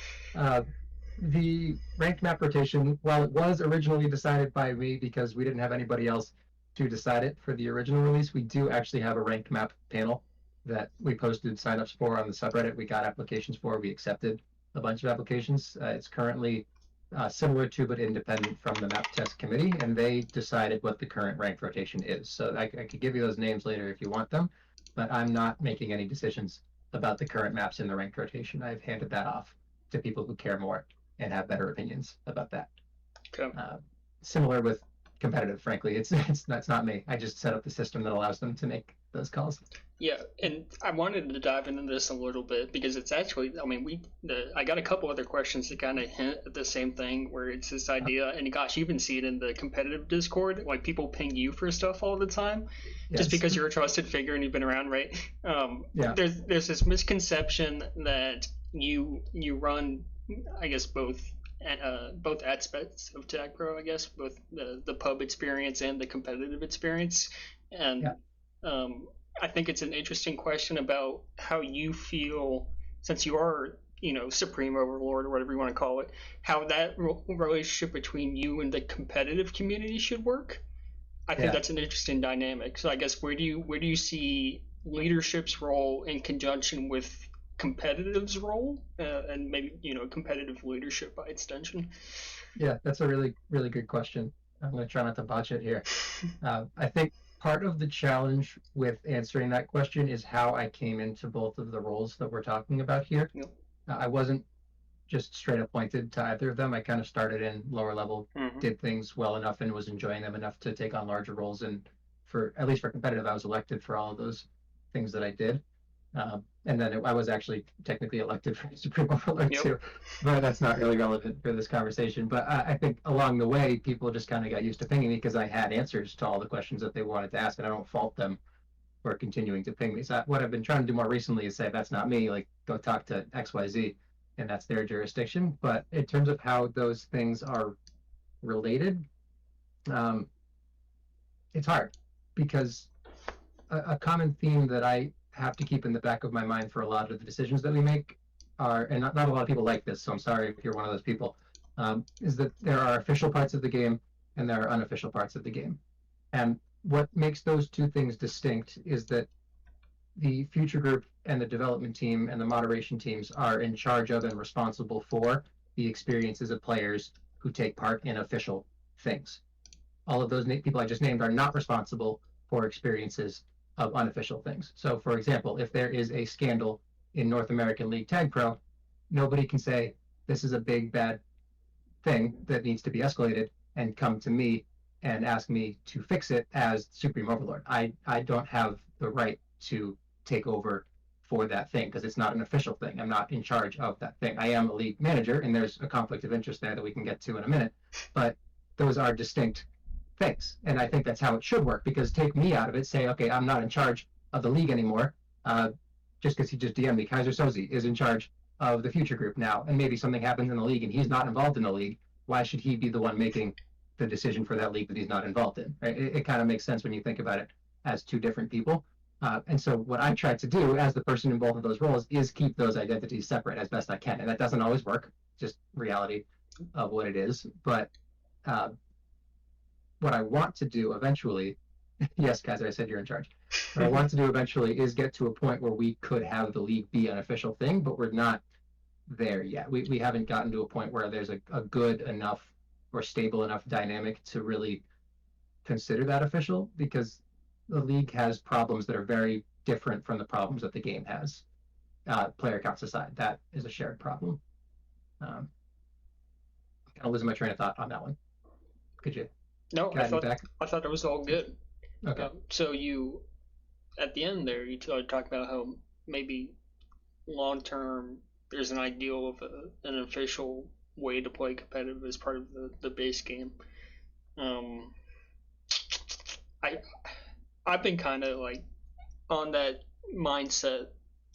The ranked map rotation, while it was originally decided by me because we didn't have anybody else to decide it for the original release, we do actually have a ranked map panel that we posted signups for on the subreddit. We got applications for. We accepted a bunch of applications. It's currently similar to but independent from the map test committee, and they decided what the current ranked rotation is. So I could give you those names later if you want them, but I'm not making any decisions about the current maps in the ranked rotation. I've handed that off to people who care more and have better opinions about that. Okay. Similar with competitive, frankly, it's not me. I just set up the system that allows them to make those calls. Yeah, and I wanted to dive into this a little bit because it's actually, I mean, I got a couple other questions that kind of hint at the same thing, where it's this idea, and gosh, you even see it in the competitive Discord, like people ping you for stuff all the time, just because you're a trusted figure and you've been around, right? There's this misconception that you run, I guess, both aspects of Tag Pro, I guess, both the pub experience and the competitive experience, and I think it's an interesting question about how you feel, since you are, Supreme Overlord or whatever you want to call it, how that relationship between you and the competitive community should work. I think that's an interesting dynamic. So I guess where do you see leadership's role in conjunction with competitive's role, and maybe competitive leadership by extension? Yeah, that's a really, really good question. I'm going to try not to botch it here. I think part of the challenge with answering that question is how I came into both of the roles that we're talking about here. Yep. I wasn't just straight appointed to either of them. I kind of started in lower level, did things well enough and was enjoying them enough to take on larger roles. And at least for competitive, I was elected for all of those things that I did. And then I was actually technically elected for Supreme Overlord too, but that's not really relevant for this conversation. But I think along the way, people just kind of got used to pinging me because I had answers to all the questions that they wanted to ask, and I don't fault them for continuing to ping me. So what I've been trying to do more recently is say, that's not me, like go talk to XYZ, and that's their jurisdiction. But in terms of how those things are related, it's hard because a common theme that I have to keep in the back of my mind for a lot of the decisions that we make are, and not a lot of people like this, so I'm sorry if you're one of those people, is that there are official parts of the game and there are unofficial parts of the game. And what makes those two things distinct is that the future group and the development team and the moderation teams are in charge of and responsible for the experiences of players who take part in official things. All of those people I just named are not responsible for experiences of unofficial things. So, for example, if there is a scandal in North American League Tag Pro, nobody can say this is a big bad thing that needs to be escalated and come to me and ask me to fix it as Supreme Overlord. I don't have the right to take over for that thing because it's not an official thing. I'm not in charge of that thing. I am a league manager, and there's a conflict of interest there that we can get to in a minute, but those are distinct things. And I think that's how it should work, because take me out of it, say, okay, I'm not in charge of the league anymore, just because he just DM'd me. Kaiser Soze is in charge of the future group now, and maybe something happens in the league and he's not involved in the league. Why should he be the one making the decision for that league that he's not involved in? Right? It kind of makes sense when you think about it as two different people. And so what I try to do as the person in both of those roles is keep those identities separate as best I can. And that doesn't always work, just reality of what it is. But what I want to do eventually, yes, Kaiser, I said you're in charge. What I want to do eventually is get to a point where we could have the league be an official thing, but we're not there yet. We haven't gotten to a point where there's a good enough or stable enough dynamic to really consider that official, because the league has problems that are very different from the problems that the game has. Player counts aside, that is a shared problem. I'm kind of losing my train of thought on that one. Could you No, guide me back? I thought it was all good. Okay. So you, at the end there, you talked about how maybe long term there's an ideal of an official way to play competitive as part of the base game. I've been kind of like on that mindset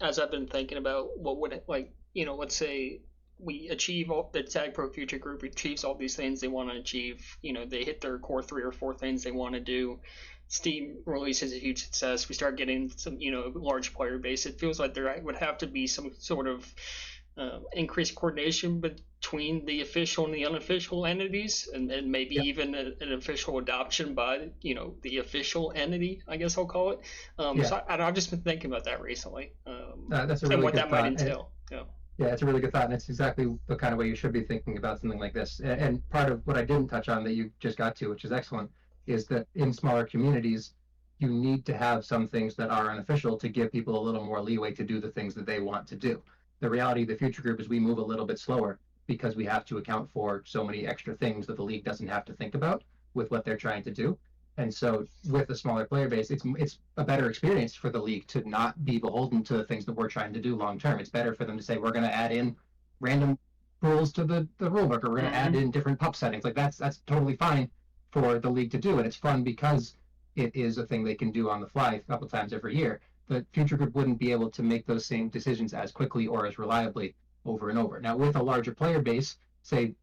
as I've been thinking about what would it, like, you know, let's say we achieve all the Tag Pro Future Group achieves all these things they want to achieve. You know, they hit their core 3 or 4 things they want to do. Steam release is a huge success. We start getting some, you know, large player base. It feels like there would have to be some sort of increased coordination between the official and the unofficial entities, and maybe even an official adoption by, you know, the official entity, I guess I'll call it. So I've just been thinking about that recently. That's a really and what good that thought. might entail. Yeah, it's a really good thought, and it's exactly the kind of way you should be thinking about something like this. And part of what I didn't touch on that you just got to, which is excellent, is that in smaller communities, you need to have some things that are unofficial to give people a little more leeway to do the things that they want to do. The reality of the Future Group is we move a little bit slower because we have to account for so many extra things that the league doesn't have to think about with what they're trying to do. And so with a smaller player base, it's a better experience for the league to not be beholden to the things that we're trying to do long term. It's better for them to say, we're going to add in random rules to the rule book, or we're going to add in different pup settings. Like that's totally fine for the league to do. And it's fun because it is a thing they can do on the fly a couple times every year. The Future Group wouldn't be able to make those same decisions as quickly or as reliably over and over. Now, with a larger player base, say,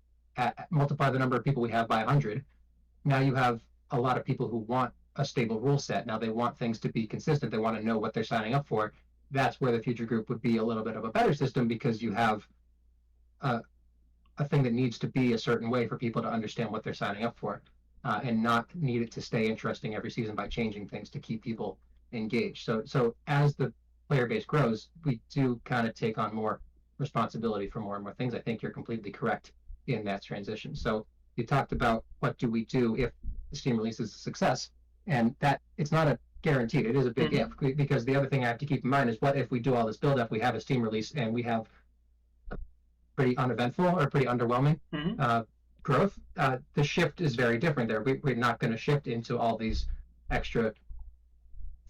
multiply the number of people we have by 100, now you have a lot of people who want a stable rule set. Now they want things to be consistent. They want to know what they're signing up for. That's where the Future Group would be a little bit of a better system, because you have a thing that needs to be a certain way for people to understand what they're signing up for, and not need it to stay interesting every season by changing things to keep people engaged. So as the player base grows, we do kind of take on more responsibility for more and more things. I think you're completely correct in that transition. So you talked about what do we do if the Steam release is a success, and that it's not a guaranteed. It is a big if, because the other thing I have to keep in mind is, what if we do all this build up, we have a Steam release, and we have a pretty uneventful or pretty underwhelming growth? The shift is very different there. We're not going to shift into all these extra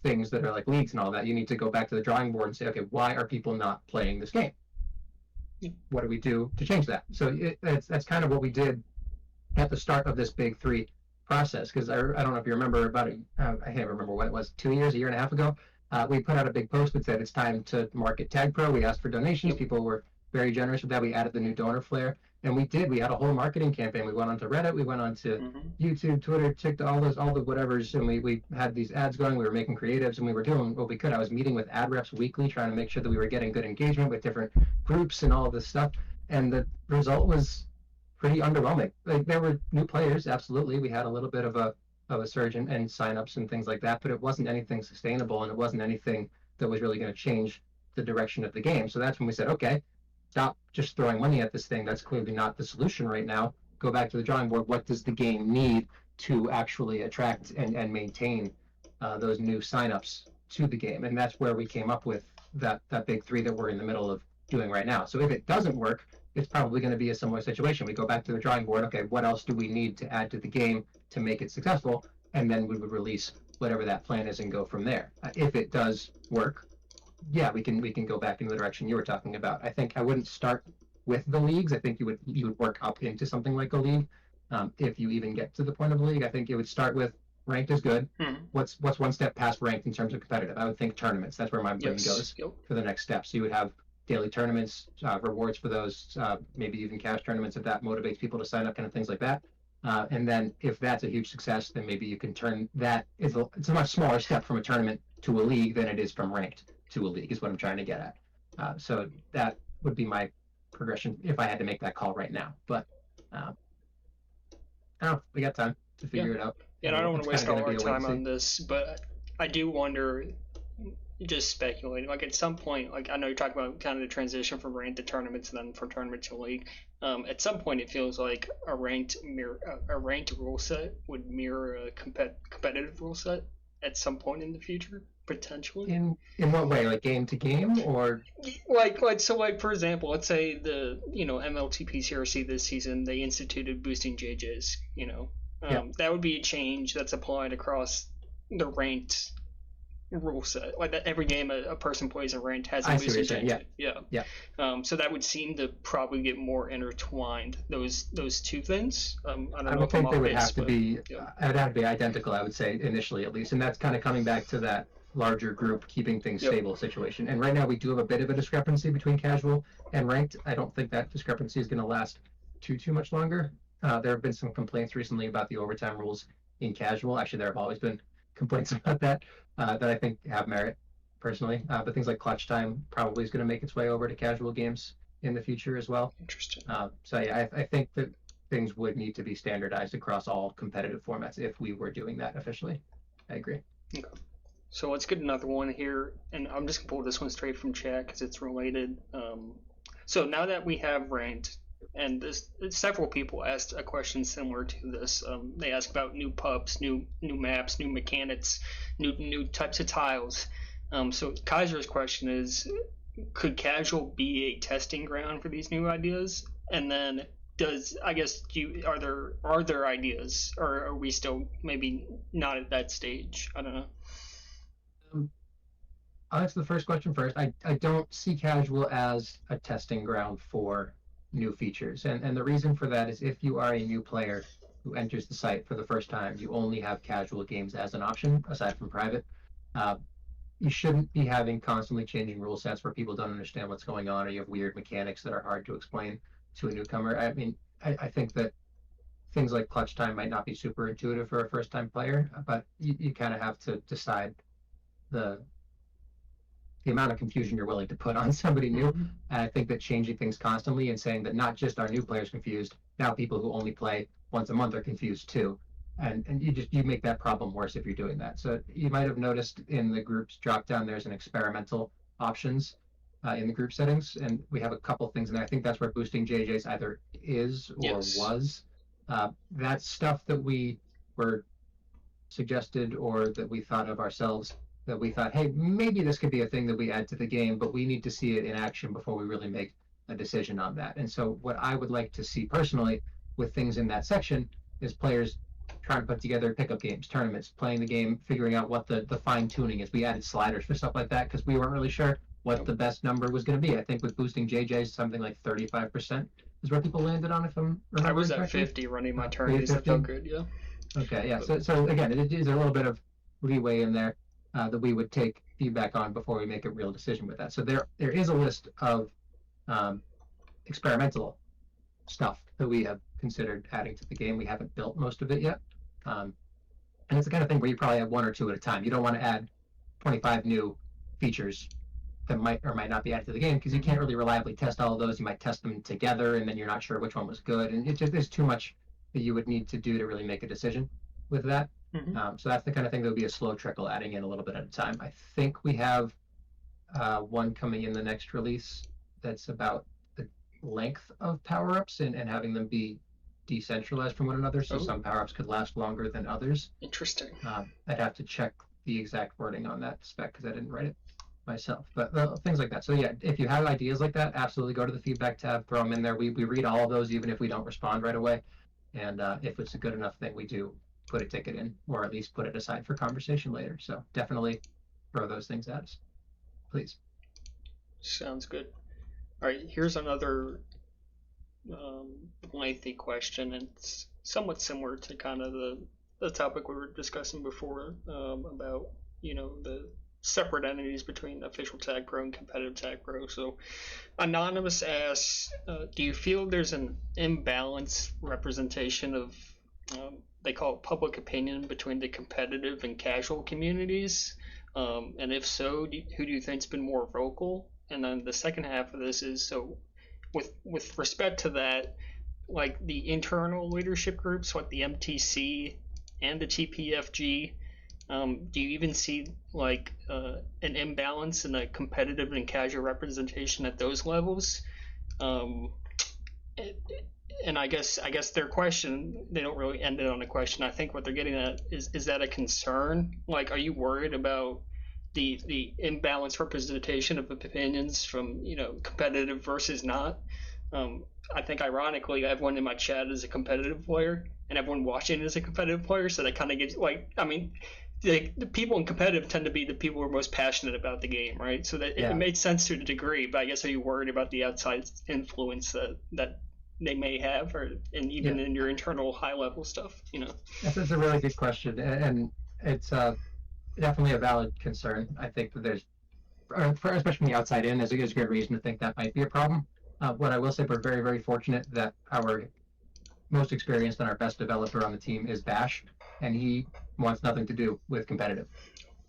things that are like leagues and all that. You need to go back to the drawing board and say, okay, why are people not playing this game? What do we do to change that? So that's kind of what we did at the start of this big 3 process. Because I don't know if you remember, I can't remember what it was, 2 years, a year and a half ago, we put out a big post that said it's time to market Tag Pro. We asked for donations. People were very generous with that. We added the new donor flare, and we had a whole marketing campaign. We went onto Reddit, we went onto YouTube, Twitter, TikTok, all the whatevers, and we had these ads going. We were making creatives, and we were doing what we could. I was meeting with ad reps weekly, trying to make sure that we were getting good engagement with different groups and all of this stuff. And the result was pretty underwhelming. Like, there were new players, absolutely. We had a little bit of a surge in signups and things like that, but it wasn't anything sustainable, and it wasn't anything that was really going to change the direction of the game. So that's when we said, okay, stop just throwing money at this thing. That's clearly not the solution right now. Go back to the drawing board. What does the game need to actually attract and maintain those new signups to the game? And that's where we came up with that big 3 that we're in the middle of doing right now. So if it doesn't work, it's probably going to be a similar situation. We go back to the drawing board. Okay, what else do we need to add to the game to make it successful? And then we would release whatever that plan is and go from there. If it does work, yeah, we can go back in the direction you were talking about. I think I wouldn't start with the leagues. I think you would work up into something like a league, if you even get to the point of a league. I think it would start with ranked is good. What's one step past ranked in terms of competitive? I would think tournaments. That's where my brain goes for the next step. So you would have daily tournaments, rewards for those, maybe even cash tournaments if that motivates people to sign up, kind of things like that. And then if that's a huge success, then maybe you can turn that. It's a much smaller step from a tournament to a league than it is from ranked to a league, is what I'm trying to get at. So that would be my progression if I had to make that call right now. But we got time. to figure it out. And I don't want It's to waste kinda all gonna our be a wait time and on this, but I do wonder, just speculating, like at some point, like I know you're talking about kind of the transition from ranked to tournaments and then from tournament to league. At some point, it feels like a ranked rule set would mirror a competitive rule set at some point in the future, potentially. In what way? Like game to game, or Like for example, let's say the MLTP CRC this season they instituted boosting JJs. That would be a change that's applied across the ranked rule set. Like that every game a person plays in ranked has a I see what boosting you're saying, JJ. yeah. So that would seem to probably get more intertwined. Those two things. I don't know I would if I'm think they off would base, have to but, be. yeah. It would have to be identical. I would say initially, at least, and that's kind of coming back to that larger group keeping things Yep. stable situation. And right now, we do have a bit of a discrepancy between casual and ranked. I don't think that discrepancy is going to last too much longer. There have been some complaints recently about the overtime rules in casual. Actually, there have always been complaints about that that I think have merit personally. But things like clutch time probably is going to make its way over to casual games in the future as well. Interesting. So yeah, I think that things would need to be standardized across all competitive formats if we were doing that officially. I agree. Okay. So let's get another one here, and I'm just gonna pull this one straight from chat because it's related. So now that we have ranked, and several people asked a question similar to this. They asked about new pubs, new maps, new mechanics, new types of tiles. So Kaiser's question is, could casual be a testing ground for these new ideas? And then are there ideas, or are we still maybe not at that stage? I don't know. I'll answer the first question first. I don't see casual as a testing ground for new features. And the reason for that is if you are a new player who enters the site for the first time, you only have casual games as an option, aside from private. You shouldn't be having constantly changing rule sets where people don't understand what's going on, or you have weird mechanics that are hard to explain to a newcomer. I mean, I think that things like clutch time might not be super intuitive for a first-time player, but you kind of have to decide the amount of confusion you're willing to put on somebody new. And I think that changing things constantly and saying that not just our new players confused, now people who only play once a month are confused too. And you make that problem worse if you're doing that. So you might have noticed in the groups drop down, there's an experimental options in the group settings, and we have a couple things, and I think that's where boosting JJs either is or was. That's stuff that we were suggested or that we thought of ourselves, that we thought, hey, maybe this could be a thing that we add to the game, but we need to see it in action before we really make a decision on that. And so what I would like to see personally with things in that section is players trying to put together pickup games, tournaments, playing the game, figuring out what the fine tuning is. We added sliders for stuff like that because we weren't really sure what the best number was going to be. I think with boosting JJs, something like 35% is where people landed on, if I'm remembering I was at correctly. 50 running my tourneys. That felt good, yeah. Okay, yeah. So again, it is a little bit of leeway in there that we would take feedback on before we make a real decision with that. So there is a list of experimental stuff that we have considered adding to the game. We haven't built most of it yet. And it's the kind of thing where you probably have one or two at a time. You don't want to add 25 new features that might or might not be added to the game because you can't really reliably test all of those. You might test them together and then you're not sure which one was good. And it just, there's too much that you would need to do to really make a decision with that. So that's the kind of thing that would be a slow trickle, adding in a little bit at a time. I think we have one coming in the next release that's about the length of power-ups and having them be decentralized from one another. So some power-ups could last longer than others. Interesting. I'd have to check the exact wording on that spec because I didn't write it myself. But things like that. So yeah, if you have ideas like that, absolutely go to the feedback tab, throw them in there. We read all of those even if we don't respond right away. And if it's a good enough thing, we do put a ticket in, or at least put it aside for conversation later. So definitely throw those things at us, please. Sounds good. All right, here's another lengthy question, and it's somewhat similar to kind of the topic we were discussing before about the separate entities between official Tag Pro and competitive Tag Pro. So Anonymous asks, do you feel there's an imbalanced representation of they call it public opinion between the competitive and casual communities? And if so, who do you think's been more vocal? And then the second half of this is, so with respect to that, like the internal leadership groups, like the MTC and the TPFG, do you even see like an imbalance in the competitive and casual representation at those levels? And I guess their question, they don't really end it on a question. I think what they're getting at is that a concern? Like, are you worried about the imbalanced representation of opinions from competitive versus not? I think ironically, everyone in my chat is a competitive player, and everyone watching is a competitive player. So that kind of gets the people in competitive tend to be the people who are most passionate about the game, right? So that it made sense to a degree. But I guess are you worried about the outside influence that they may have, and even in your internal high level stuff? That's a really good question, and it's definitely a valid concern. I think that there's, especially from the outside in, there's a good reason to think that might be a problem. What I will say, we're very, very fortunate that our most experienced and our best developer on the team is Bash, and he wants nothing to do with competitive.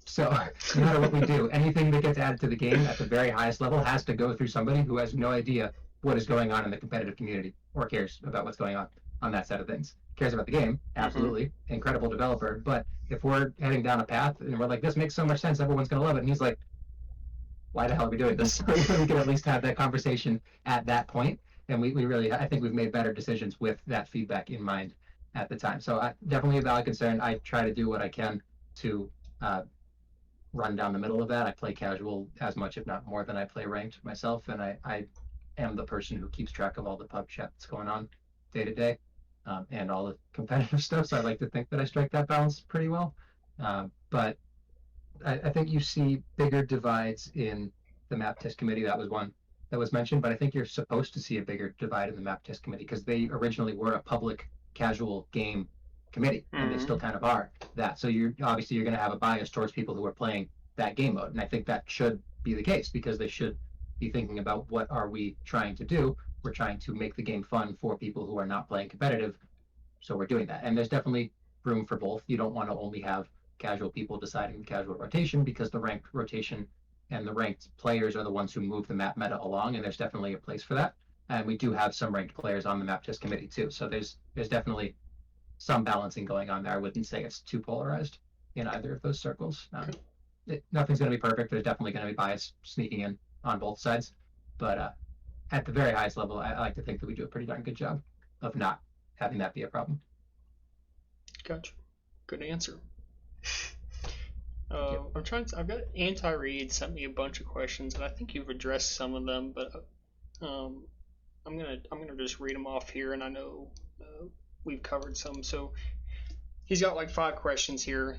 So no matter what we do, anything that gets added to the game at the very highest level has to go through somebody who has no idea what is going on in the competitive community or cares about what's going on that side of things. Cares about the game, absolutely, incredible developer. But if we're heading down a path and we're like, this makes so much sense, everyone's going to love it, and he's like, why the hell are we doing this? We can at least have that conversation at that point. And we really, I think we've made better decisions with that feedback in mind at the time. So definitely a valid concern. I try to do what I can to run down the middle of that. I play casual as much, if not more, than I play ranked myself. And I am the person who keeps track of all the pub chat that's going on day to day, and all the competitive stuff. So I like to think that I strike that balance pretty well. But I think you see bigger divides in the map test committee. That was one that was mentioned, but I think you're supposed to see a bigger divide in the map test committee because they originally were a public casual game committee, and they still kind of are that. So you're going to have a bias towards people who are playing that game mode, and I think that should be the case because they should be thinking about what are we trying to do. We're trying to make the game fun for people who are not playing competitive, so we're doing that. And there's definitely room for both. You don't want to only have casual people deciding the casual rotation because the ranked rotation and the ranked players are the ones who move the map meta along, and there's definitely a place for that. And we do have some ranked players on the map test committee too, so there's definitely some balancing going on there. I wouldn't say it's too polarized in either of those circles. Nothing's going to be perfect. There's definitely going to be bias sneaking in on both sides, but at the very highest level, I like to think that we do a pretty darn good job of not having that be a problem. Gotcha. Good answer. I've got Anti-Read sent me a bunch of questions, and I think you've addressed some of them, but I'm gonna just read them off here, and I know we've covered some. So he's got like 5 questions here.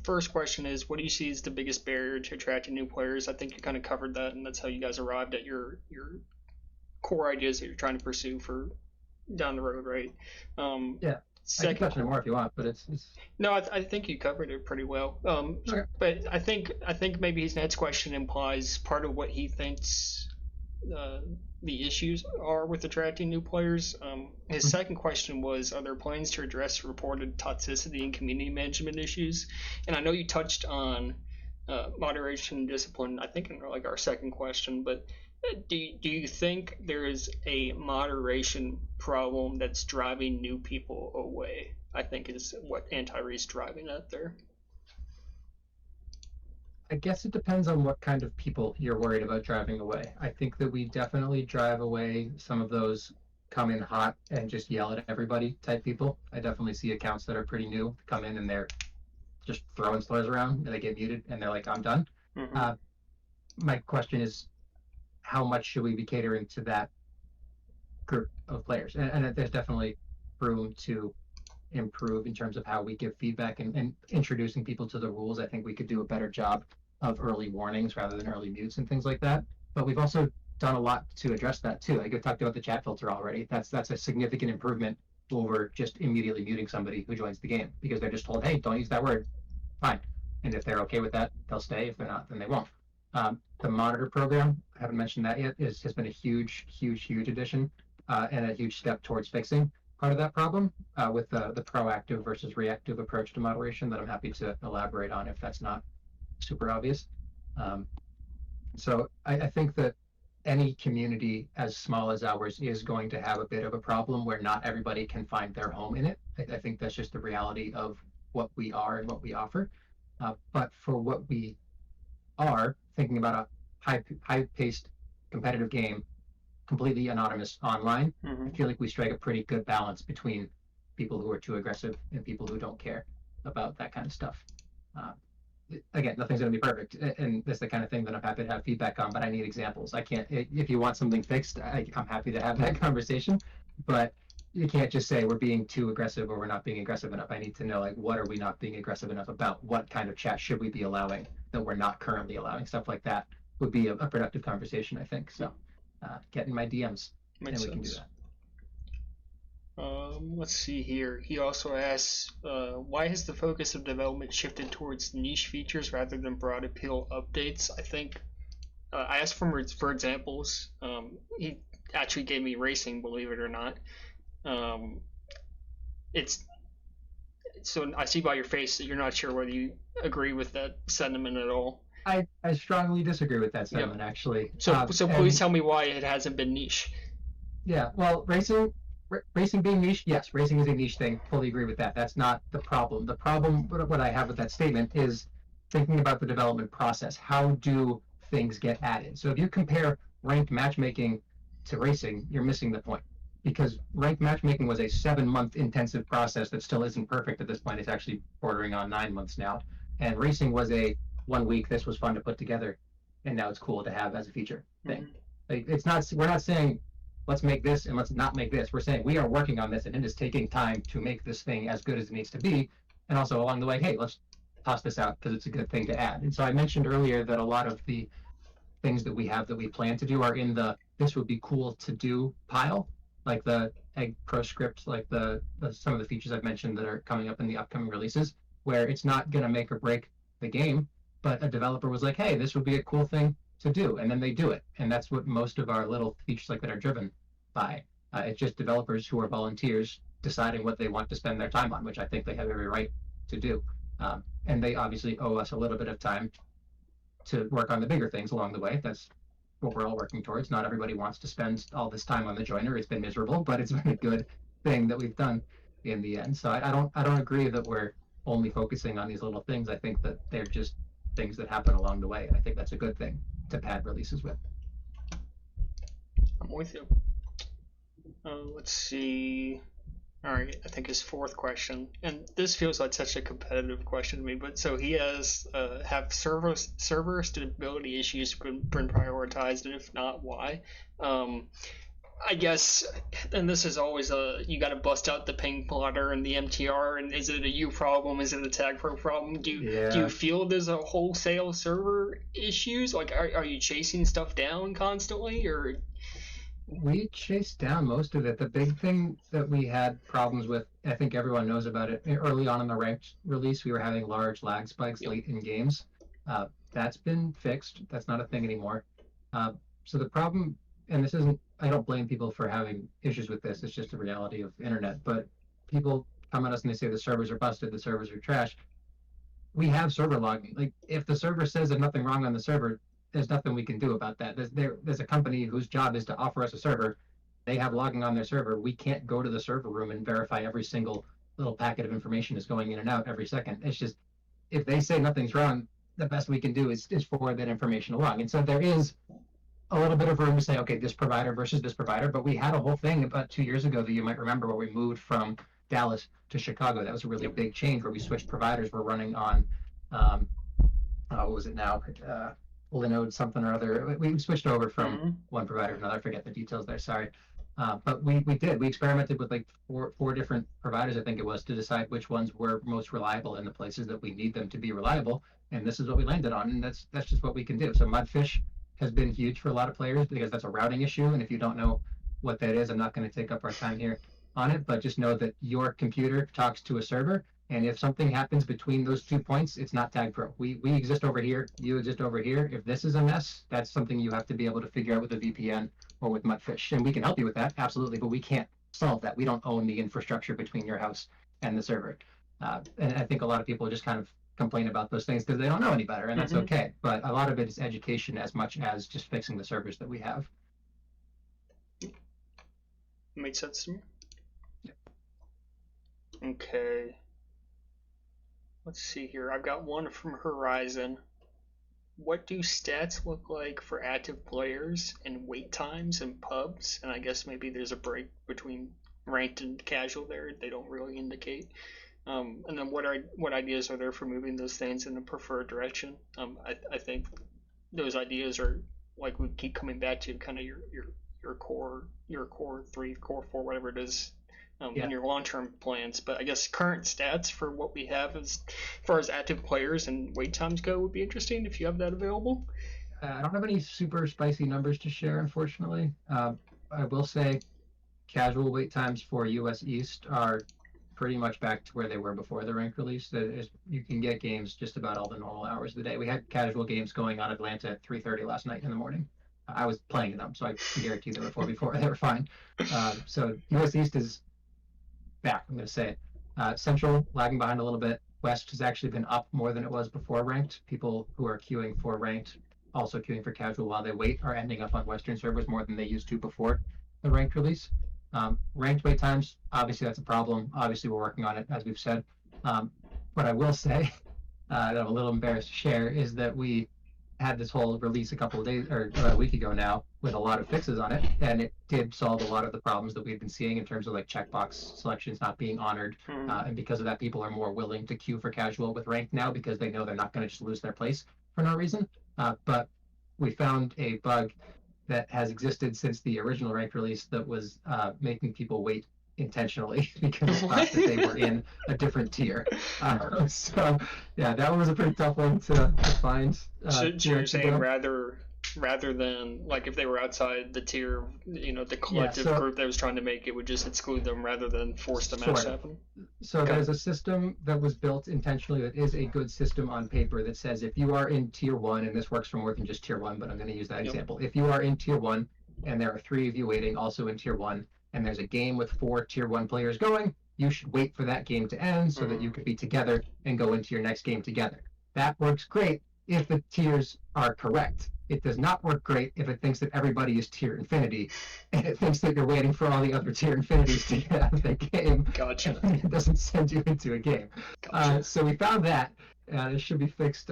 First question is, what do you see as the biggest barrier to attracting new players? I think you kind of covered that, and that's how you guys arrived at your core ideas that you're trying to pursue for down the road, right? Yeah. I can touch on it more if you want, but it's... No, I think you covered it pretty well. Okay. But I think maybe his next question implies part of what he thinks the issues are with attracting new players. His second question was, are there plans to address reported toxicity and community management issues? And I know you touched on moderation and discipline, I think in like our second question, but do you think there is a moderation problem that's driving new people away? I think is what Anti-Re's driving at there. I guess it depends on what kind of people you're worried about driving away. I think that we definitely drive away some of those come in hot and just yell at everybody type people. I definitely see accounts that are pretty new come in and they're just throwing slurs around and they get muted and they're like, I'm done. My question is, how much should we be catering to that group of players? And there's definitely room to improve in terms of how we give feedback and introducing people to the rules. I think we could do a better job of early warnings rather than early mutes and things like that. But we've also done a lot to address that too. Like I talked about the chat filter already. That's a significant improvement over just immediately muting somebody who joins the game because they're just told, hey, don't use that word. Fine. And if they're okay with that, they'll stay. If they're not, then they won't. The monitor program, I haven't mentioned that yet, has been a huge addition and a huge step towards fixing part of that problem with the proactive versus reactive approach to moderation that I'm happy to elaborate on if that's not super obvious. So I think that any community as small as ours is going to have a bit of a problem where not everybody can find their home in it. I think that's just the reality of what we are and what we offer. But for what we are, thinking about a high-paced competitive game, completely anonymous online, I feel like we strike a pretty good balance between people who are too aggressive and people who don't care about that kind of stuff. Again, nothing's going to be perfect, and that's the kind of thing that I'm happy to have feedback on, but I need examples. I can't, if you want something fixed, I'm happy to have that conversation, but you can't just say we're being too aggressive or we're not being aggressive enough. I need to know, like, what are we not being aggressive enough about? What kind of chat should we be allowing that we're not currently allowing? Stuff like that would be a productive conversation, I think. So get in my DMs and we can do that. Let's see here. He also asks, why has the focus of development shifted towards niche features rather than broad appeal updates? I think I asked for examples. He actually gave me racing, believe it or not. It's so I see by your face that you're not sure whether you agree with that sentiment at all. I strongly disagree with that sentiment, actually. So please tell me why it hasn't been niche. Yeah, well, racing being niche, yes, racing is a niche thing. Fully agree with that. That's not the problem. The problem, what I have with that statement, is thinking about the development process. How do things get added? So if you compare ranked matchmaking to racing, you're missing the point. Because ranked matchmaking was a 7-month intensive process that still isn't perfect at this point. It's actually bordering on 9 months now. And racing was a 1 week, this was fun to put together, and now it's cool to have as a feature thing. Like, it's not, we're not saying let's make this and let's not make this. We're saying we are working on this and it is taking time to make this thing as good as it needs to be. And also along the way, hey, let's toss this out because it's a good thing to add. And so I mentioned earlier that a lot of the things that we have that we plan to do are in the this would be cool to do pile, like the egg proscript, like the some of the features I've mentioned that are coming up in the upcoming releases, where it's not going to make or break the game, but a developer was like, hey, this would be a cool thing to do, and then they do it. And that's what most of our little features like that are driven by. It's just developers who are volunteers deciding what they want to spend their time on, which I think they have every right to do. And they obviously owe us a little bit of time to work on the bigger things along the way. That's what we're all working towards. Not everybody wants to spend all this time on the joiner. It's been miserable, but it's been a good thing that we've done in the end. So I don't agree that we're only focusing on these little things. I think that they're just things that happen along the way, and I think that's a good thing to pad releases with. I'm with you. Let's see. All right, I think his fourth question, and this feels like such a competitive question to me, but so he has, have server stability issues been prioritized, and if not, why? I guess, and this is always you got to bust out the ping plotter and the MTR, and is it a you problem? Is it a tag pro problem? Do you feel there's a wholesale server issues? Like, are you chasing stuff down constantly, or? We chased down most of it. The big thing that we had problems with, I think everyone knows about it, early on in the ranked release, we were having large lag spikes late in games. That's been fixed. That's not a thing anymore. So the problem, and this isn't, I don't blame people for having issues with this. It's just a reality of the internet. But people come at us and they say the servers are busted, the servers are trash. We have server logging. Like, if the server says there's nothing wrong on the server, there's nothing we can do about that. There's a company whose job is to offer us a server. They have logging on their server. We can't go to the server room and verify every single little packet of information is going in and out every second. It's just, if they say nothing's wrong, the best we can do is forward that information along. And so there is a little bit of room to say, okay, this provider versus this provider. But we had a whole thing about 2 years ago that you might remember where we moved from Dallas to Chicago. That was a really big change where we switched providers. We're running on, what was it now? Linode something or other. We switched over from one provider to another. I forget the details there. Sorry. But we experimented with like four different providers, I think it was, to decide which ones were most reliable in the places that we need them to be reliable. And this is what we landed on. And that's just what we can do. So Mudfish has been huge for a lot of players because that's a routing issue. And if you don't know what that is, I'm not going to take up our time here on it, but just know that your computer talks to a server. And if something happens between those 2 points, it's not Tag Pro. We exist over here. You exist over here. If this is a mess, that's something you have to be able to figure out with a VPN or with Mudfish. And we can help you with that, absolutely, but we can't solve that. We don't own the infrastructure between your house and the server. And I think a lot of people just kind of complain about those things because they don't know any better, and that's okay. But a lot of it is education as much as just fixing the servers that we have. Makes sense to me. Okay. Let's see here. I've got one from Horizon. What do stats look like for active players and wait times in pubs? And I guess maybe there's a break between ranked and casual there. They don't really indicate. And then what ideas are there for moving those things in the preferred direction? I think those ideas are like we keep coming back to kind of your core 3, core 4, whatever it is, Yeah. in your long-term plans. But I guess current stats for what we have as far as active players and wait times go would be interesting if you have that available. I don't have any super spicy numbers to share, unfortunately. I will say casual wait times for US East are pretty much back to where they were before the rank release. You can get games just about all the normal hours of the day. We had casual games going on Atlanta at 3:30 last night in the morning. I was playing them, so I can guarantee they were full before. They were fine. So US East is back, I'm going to say it. Central lagging behind a little bit. West has actually been up more than it was before ranked. People who are queuing for ranked, also queuing for casual while they wait, are ending up on Western servers more than they used to before the ranked release. Ranked wait times, obviously that's a problem. Obviously we're working on it, as we've said. What I will say that I'm a little embarrassed to share is that we had this whole release a couple of days or a week ago now with a lot of fixes on it, and it did solve a lot of the problems that we've been seeing in terms of like checkbox selections not being honored, and because of that, people are more willing to queue for casual with ranked now because they know they're not going to just lose their place for no reason. But we found a bug that has existed since the original ranked release that was making people wait intentionally because it thought that they were in a different tier. So yeah, that was a pretty tough one to find. So you're saying ago. rather than like if they were outside the tier, the collective so- group that was trying to make it would just exclude them rather than force the match Sort to of. happen. So Okay. there's a system that was built intentionally that is a good system on paper that says if you are in tier 1, and this works for more than just tier 1, but I'm going to use that example. If you are in tier 1 and there are 3 of you waiting also in tier 1, and there's a game with 4 tier 1 players going, you should wait for that game to end so that you could be together and go into your next game together. That works great if the tiers are correct. It does not work great if it thinks that everybody is tier infinity and it thinks that you're waiting for all the other tier infinities to get out of the game. Gotcha. And it doesn't send you into a game. Gotcha. So we found that. It should be fixed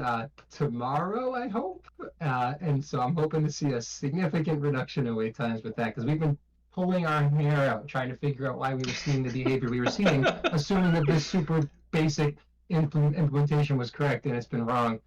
tomorrow, I hope. And so I'm hoping to see a significant reduction in wait times with that, because we've been pulling our hair out trying to figure out why we were seeing the behavior we were seeing, assuming that this super basic implementation was correct, and it's been wrong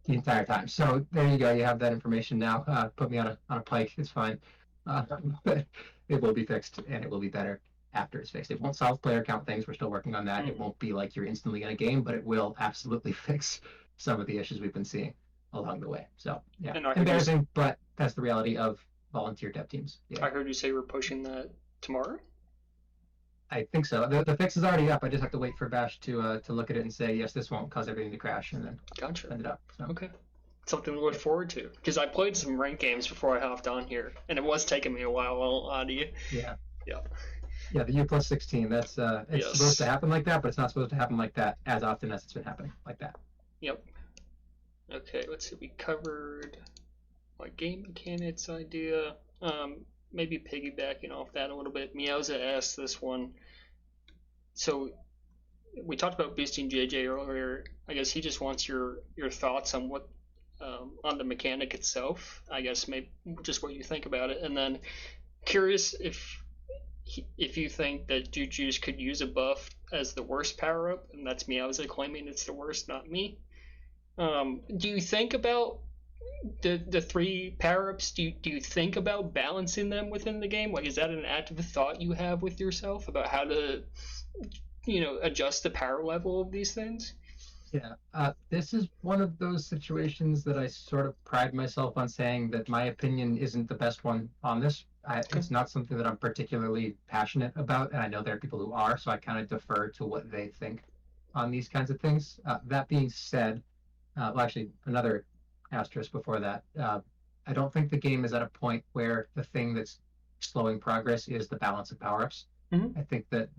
the entire time. So there you go. You have that information now. Put me on a pike. It's fine. But it will be fixed, and it will be better after it's fixed. It won't solve player count things. We're still working on that. It won't be like you're instantly in a game, but it will absolutely fix some of the issues we've been seeing along the way. So yeah, embarrassing, but that's the reality of volunteer dev teams. Yeah. I heard you say we're pushing that tomorrow. I think so. The fix is already up. I just have to wait for Bash to look at it and say yes, this won't cause everything to crash, and then send it up. So. Okay. Something to look forward to, because I played some ranked games before I hopped on here, and it was taking me a while. I'll lie to you. Yeah. Yeah. Yeah, the U+16. That's it's supposed to happen like that, but it's not supposed to happen like that as often as it's been happening like that. Yep. Okay, let's see. We covered like game mechanics idea. Maybe piggybacking off that a little bit. Meowza asked this one. So we talked about boosting JJ earlier. I guess he just wants your thoughts on what on the mechanic itself. I guess maybe just what you think about it, and then curious if you think that Juju's could use a buff as the worst power up, and that's Meowza claiming it's the worst, not me. Do you think about the 3 power-ups? Do you think about balancing them within the game? Like, is that an active thought you have with yourself about how to adjust the power level of these things? Yeah, this is one of those situations that I sort of pride myself on saying that my opinion isn't the best one on this. It's not something that I'm particularly passionate about, and I know there are people who are, so I kind of defer to what they think on these kinds of things. That being said, well, actually, another asterisk before that, I don't think the game is at a point where the thing that's slowing progress is the balance of power-ups. I think that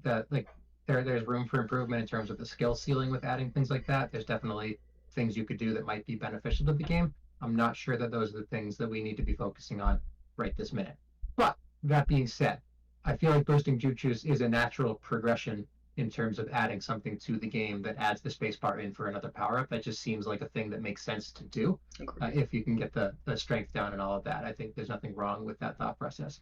there's room for improvement in terms of the skill ceiling with adding things like that. There's definitely things you could do that might be beneficial to the game. I'm not sure that those are the things that we need to be focusing on right this minute. But that being said, I feel like boosting Juju's is a natural progression in terms of adding something to the game that adds the spacebar in for another power up. That just seems like a thing that makes sense to do if you can get the strength down and all of that. I think there's nothing wrong with that thought process.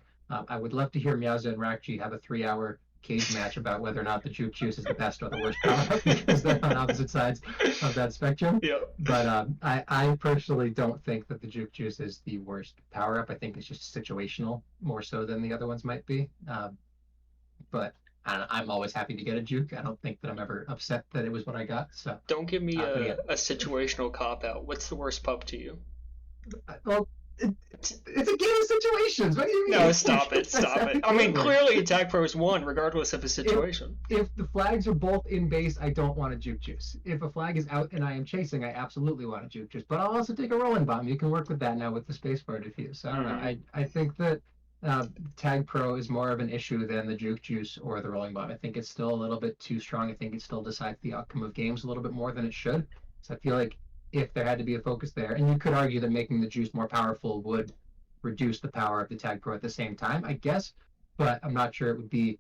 I would love to hear Meowza and Rakji have a 3-hour cage match about whether or not the Juke Juice is the best or the worst power up because they're on opposite sides of that spectrum. Yeah. But I personally don't think that the Juke Juice is the worst power up. I think it's just situational more so than the other ones might be. But I'm always happy to get a Juke. I don't think that I'm ever upset that it was what I got. So don't give me yeah. a situational cop out. What's the worst pup to you? Well, it's a game of situations. What do you mean? No, stop it. I mean, clearly Attack Pros won regardless of the situation. If the flags are both in base, I don't want a Juke Juice. If a flag is out and I am chasing, I absolutely want a Juke Juice. But I'll also take a rolling bomb. You can work with that now with the spacebar diffuse. So I don't know. I think that Tag Pro is more of an issue than the Juke Juice or the rolling bomb. I think it's still a little bit too strong. I think it still decides the outcome of games a little bit more than it should. So I feel like if there had to be a focus there, and you could argue that making the juice more powerful would reduce the power of the Tag Pro at the same time, I guess, but I'm not sure it would be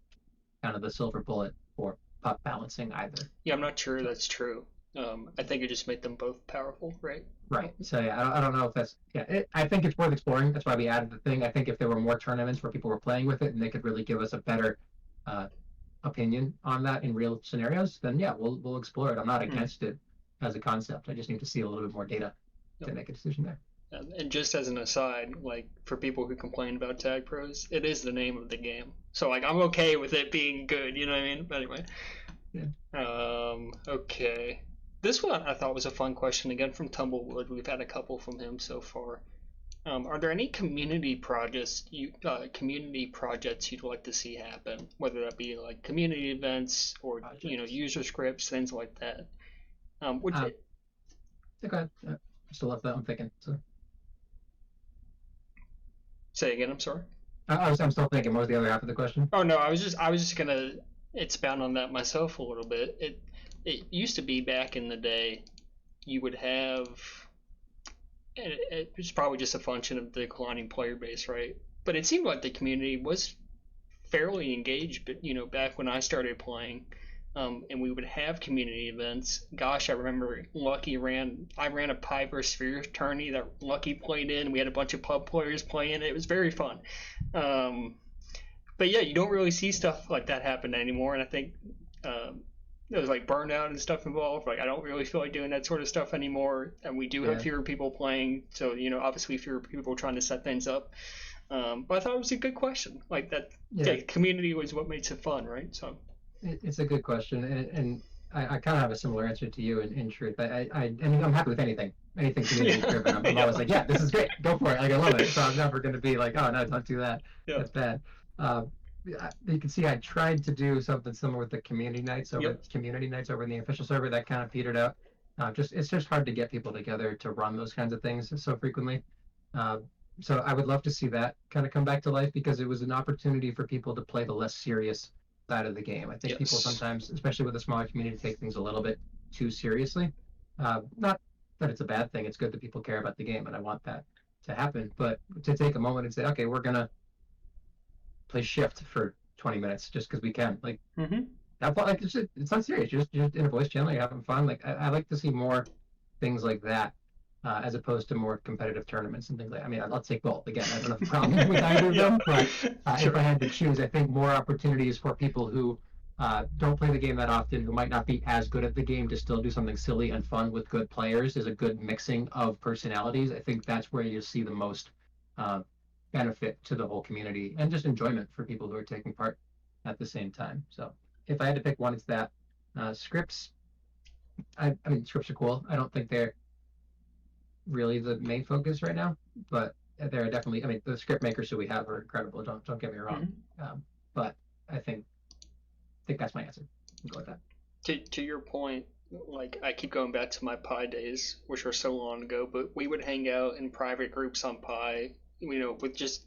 kind of the silver bullet for pup balancing either. Yeah, I'm not sure that's true. I think it just made them both powerful, right? Right. So yeah, I don't know if that's I think it's worth exploring. That's why we added the thing. I think if there were more tournaments where people were playing with it and they could really give us a better opinion on that in real scenarios, then yeah, we'll explore it. I'm not against it as a concept. I just need to see a little bit more data to make a decision there. And just as an aside, like for people who complain about Tag Pros, it is the name of the game. So like I'm okay with it being good, you know what I mean? But anyway. Yeah. Okay. This one I thought was a fun question again from Tumblewood. We've had a couple from him so far. Are there any community projects you'd like to see happen? Whether that be like community events or user scripts, things like that. Go ahead. Still left that. I'm thinking. So. Say again. I'm sorry. I'm still thinking. What was the other half of the question? Oh no, I was just gonna expound on that myself a little bit. It used to be back in the day, you would have. It's probably just a function of the declining player base, right? But it seemed like the community was fairly engaged. But back when I started playing. And we would have community events. Gosh, I remember I ran a pie versus sphere tourney that Lucky played in. We had a bunch of pub players playing. It was very fun. But yeah, you don't really see stuff like that happen anymore. And I think there was like burnout and stuff involved. Like I don't really feel like doing that sort of stuff anymore. And we do have fewer people playing. So, obviously fewer people trying to set things up. But I thought it was a good question. Like that community was what makes it fun, right? So. It's a good question, and I kind of have a similar answer to you in truth. I'm happy with anything community driven. I'm always like, yeah, this is great, go for it. Like I love it. So I'm never going to be like, oh no, don't do that. Yeah. That's bad. You can see I tried to do something similar with the community nights over the official server. That kind of petered out. It's just hard to get people together to run those kinds of things so frequently. So I would love to see that kind of come back to life because it was an opportunity for people to play the less serious side of the game. I think people sometimes, especially with a smaller community, take things a little bit too seriously. Not that it's a bad thing. It's good that people care about the game, and I want that to happen. But to take a moment and say, okay, we're gonna play Shift for 20 minutes just because we can. Like, it's not serious. You're just in a voice channel. You're having fun. Like, I like to see more things like that. As opposed to more competitive tournaments and things like that. I mean, I'll take both. Again, I don't have a problem with either of them, but if I had to choose, I think more opportunities for people who don't play the game that often, who might not be as good at the game, to still do something silly and fun with good players is a good mixing of personalities. I think that's where you see the most benefit to the whole community and just enjoyment for people who are taking part at the same time. So if I had to pick one, it's that. Scripts, I mean, scripts are cool. I don't think they're really the main focus right now, but there are definitely, I mean, the script makers who we have are incredible, don't get me wrong. But I think that's my answer. I'll go with that. To your point, like I keep going back to my Pi days, which were so long ago, but we would hang out in private groups on Pi, with just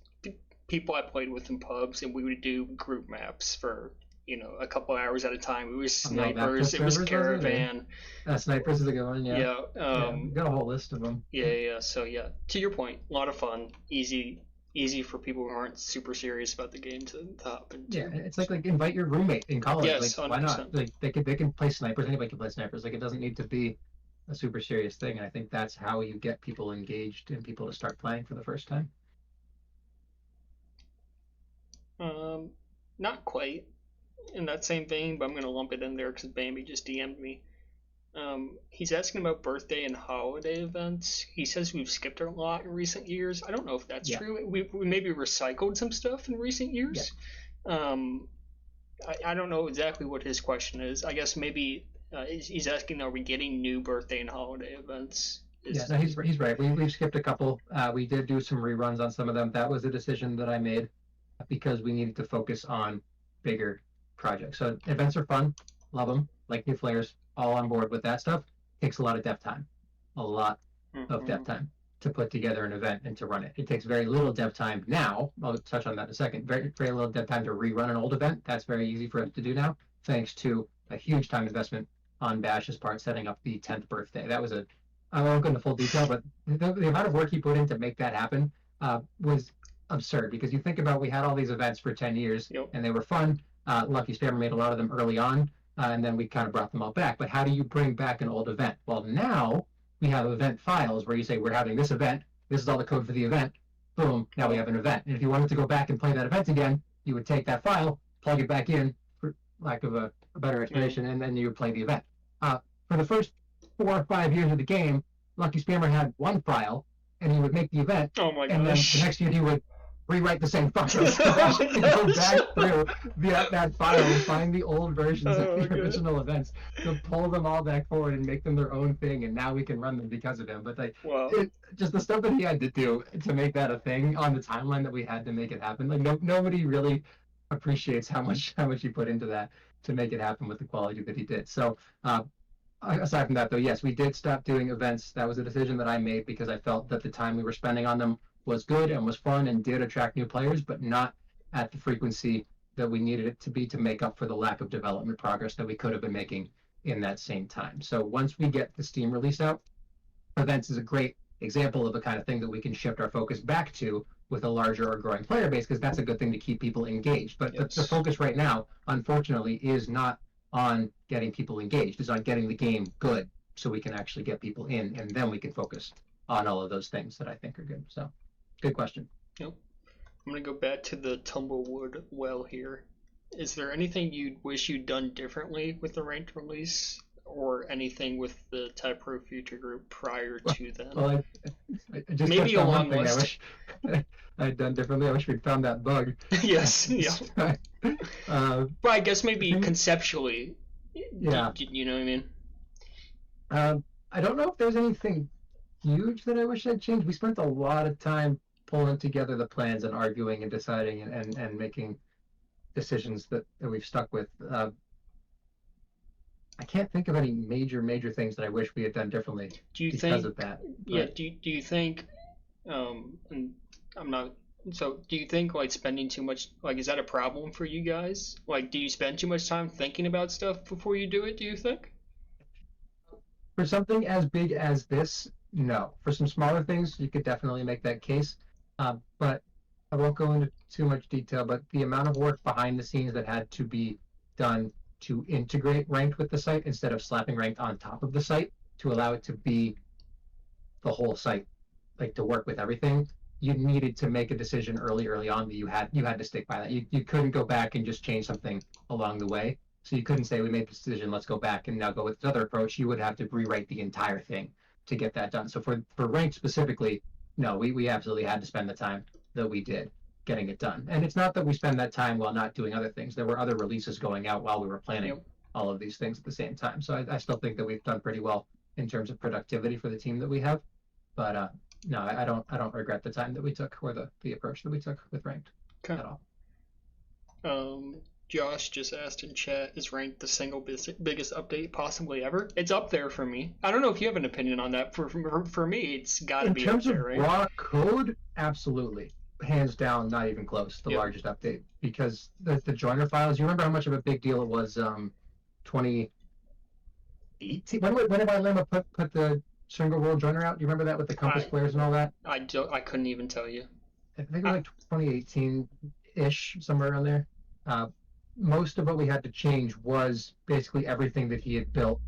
people I played with in pubs, and we would do group maps for a couple hours at a time. It was snipers. It was caravan. Snipers is a good one. Yeah. Yeah. Got a whole list of them. Yeah. So yeah, to your point, a lot of fun, easy easy for people who aren't super serious about the game to hop into. Yeah, it's like invite your roommate in college. Yes, like why 100%. not? Like they can play snipers. Anybody can play snipers. Like it doesn't need to be a super serious thing. And I think that's how you get people engaged and people to start playing for the first time. Not quite in that same vein, but I'm gonna lump it in there because Bambi just DM'd me. He's asking about birthday and holiday events. He says we've skipped a lot in recent years. I don't know if that's true. We maybe recycled some stuff in recent years. I don't know exactly what his question is. I guess maybe he's asking, are we getting new birthday and holiday events? No, he's right. We've skipped a couple. We did do some reruns on some of them. That was a decision that I made because we needed to focus on bigger projects. So events are fun, love them, like new players, all on board with that stuff. Takes a lot of dev time, a lot of dev time to put together an event and to run it. It takes very little dev time now. I'll touch on that in a second. Very little dev time to rerun an old event. That's very easy for us to do now, thanks to a huge time investment on Bash's part setting up the 10th birthday. That was I won't go into full detail, but the amount of work he put in to make that happen was absurd, because you think about, we had all these events for 10 years and they were fun. Lucky Spammer made a lot of them early on, and then we kind of brought them all back. But how do you bring back an old event? Well, now we have event files where you say, we're having this event, this is all the code for the event, boom, now we have an event. And if you wanted to go back and play that event again, you would take that file, plug it back in, for lack of a better explanation, and then you would play the event. For the first 4 or 5 years of the game, Lucky Spammer had one file, and he would make the event, Oh my and then gosh. the next year he would rewrite the same file. And go back through that file and find the old versions of the original events, to pull them all back forward and make them their own thing, and now we can run them because of him. But just the stuff that he had to do to make that a thing on the timeline that we had to make it happen. Like nobody really appreciates how much he put into that to make it happen with the quality that he did. So aside from that, though, yes, we did stop doing events. That was a decision that I made because I felt that the time we were spending on them was good and was fun and did attract new players, but not at the frequency that we needed it to be to make up for the lack of development progress that we could have been making in that same time. So once we get the Steam release out, events is a great example of the kind of thing that we can shift our focus back to with a larger or growing player base, because that's a good thing to keep people engaged. But the focus right now, unfortunately, is not on getting people engaged, is on getting the game good so we can actually get people in, and then we can focus on all of those things that I think are good. So good question. Yep. I'm going to go back to the Tumblewood well here. Is there anything you'd wish you'd done differently with the ranked release, or anything with the Type Pro Future Group prior to then? Well, I just maybe a long thing list. I wish I had done differently. I wish we'd found that bug. Yes, yeah. But I guess maybe conceptually. Yeah. You know what I mean? I don't know if there's anything huge that I wish I'd changed. We spent a lot of time pulling together the plans and arguing and deciding and making decisions that we've stuck with. I can't think of any major things that I wish we had done differently of that. Yeah. Do you think? And I'm not. So, do you think like spending too much, like, is that a problem for you guys? Like, do you spend too much time thinking about stuff before you do it? Do you think? For something as big as this, no. For some smaller things, you could definitely make that case. But I won't go into too much detail. But the amount of work behind the scenes that had to be done to integrate ranked with the site instead of slapping ranked on top of the site to allow it to be the whole site, like to work with everything, you needed to make a decision early on that you had to stick by that. You couldn't go back and just change something along the way. So you couldn't say, we made this decision, let's go back and now go with this other approach. You would have to rewrite the entire thing to get that done. So for ranked specifically, no, we absolutely had to spend the time that we did getting it done. And it's not that we spend that time while not doing other things. There were other releases going out while we were planning all of these things at the same time. So I still think that we've done pretty well in terms of productivity for the team that we have. But no, I don't regret the time that we took or the approach that we took with ranked at all. Josh just asked in chat, is ranked the single biggest update possibly ever? It's up there for me. I don't know if you have an opinion on that. For me, it's got to be up there, right? In terms of raw code, absolutely. Hands down, not even close, the largest update. Because the joiner files, you remember how much of a big deal it was 2018? When did Llama put the single world joiner out? Do you remember that with the compass squares and all that? I couldn't even tell you. I think it was like 2018-ish, somewhere around there. Most of what we had to change was basically everything that he had built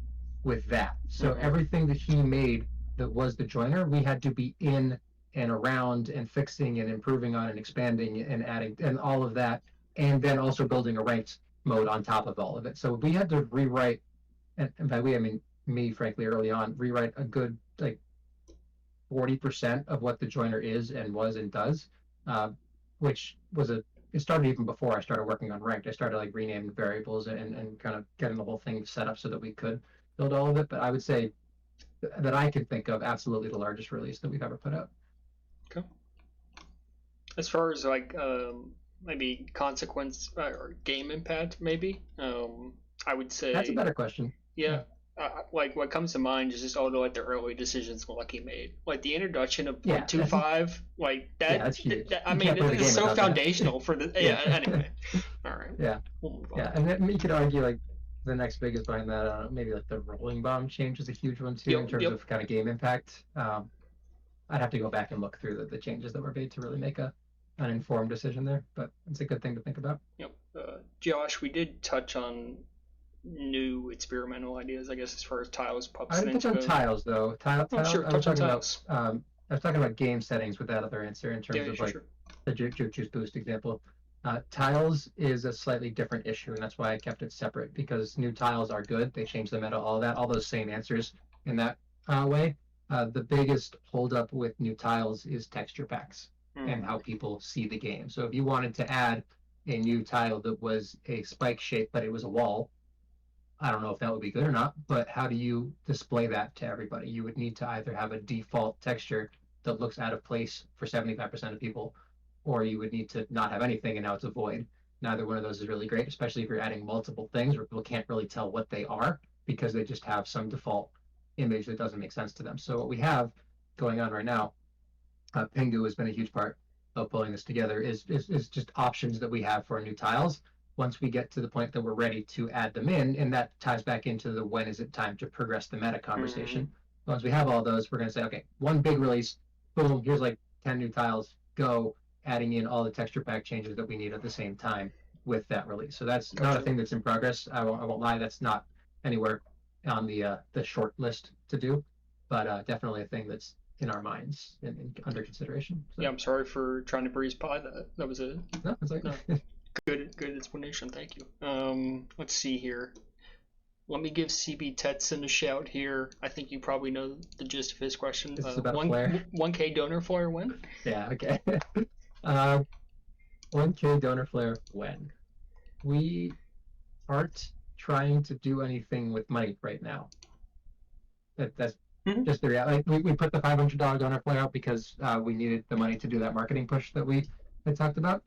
with that. So everything that he made that was the joiner, we had to be in and around and fixing and improving on and expanding and adding and all of that, and then also building a ranked mode on top of all of it. So we had to rewrite, and by we I mean me, frankly, early on, rewrite a good like 40% of what the joiner is and was and does, which was it started even before I started working on ranked. I started like renaming variables and kind of getting the whole thing set up so that we could build all of it. But I would say that I could think of absolutely the largest release that we've ever put out. Okay. As far as like maybe consequence or game impact, maybe I would say That's a better question. Yeah. Like what comes to mind is just all the like the early decisions Lucky made, like the introduction of 0.25, like that. Yeah, that's huge. I mean, it's so foundational for the. Yeah. Anyway. All right. Yeah. We'll move on. Yeah, and then you could argue like the next biggest behind that, maybe like the rolling bomb change is a huge one too in terms of kind of game impact. I'd have to go back and look through the changes that were made to really make an informed decision there, but it's a good thing to think about. Yep. Josh, we did touch on new experimental ideas, I guess, as far as tiles, pups. I didn't touch on tiles though. Sure, I was touch on talking tiles. about. I was talking about game settings with that other answer in terms of like sure. the Juke Juice Boost example. Tiles is a slightly different issue, and that's why I kept it separate, because new tiles are good. They change the meta, all that, all those same answers in that way. The biggest holdup with new tiles is texture packs and how people see the game. So if you wanted to add a new tile that was a spike shape, but it was a wall, I don't know if that would be good or not, but how do you display that to everybody? You would need to either have a default texture that looks out of place for 75% of people, or you would need to not have anything and now it's a void. Neither one of those is really great, especially if you're adding multiple things where people can't really tell what they are because they just have some default image that doesn't make sense to them. So what we have going on right now, Pingu has been a huge part of pulling this together, is just options that we have for new tiles. Once we get to the point that we're ready to add them in, and that ties back into the when is it time to progress the meta conversation. Once we have all those, we're going to say, okay, one big release, boom, here's like 10 new tiles, go, adding in all the texture pack changes that we need at the same time with that release. So that's not a thing that's in progress. I won't lie, that's not anywhere on the short list to do, but definitely a thing that's in our minds and under consideration. So. Yeah, I'm sorry for trying to breeze by that. That was a good explanation. Thank you. Let's see here. Let me give CB Tetson a shout here. I think you probably know the gist of his question. This is about flare. 1K donor flare when? Yeah, okay. 1K donor flare when? We aren't trying to do anything with money right now. That's just the reality. Like, we put the $500 donor flare out because we needed the money to do that marketing push that we had talked about.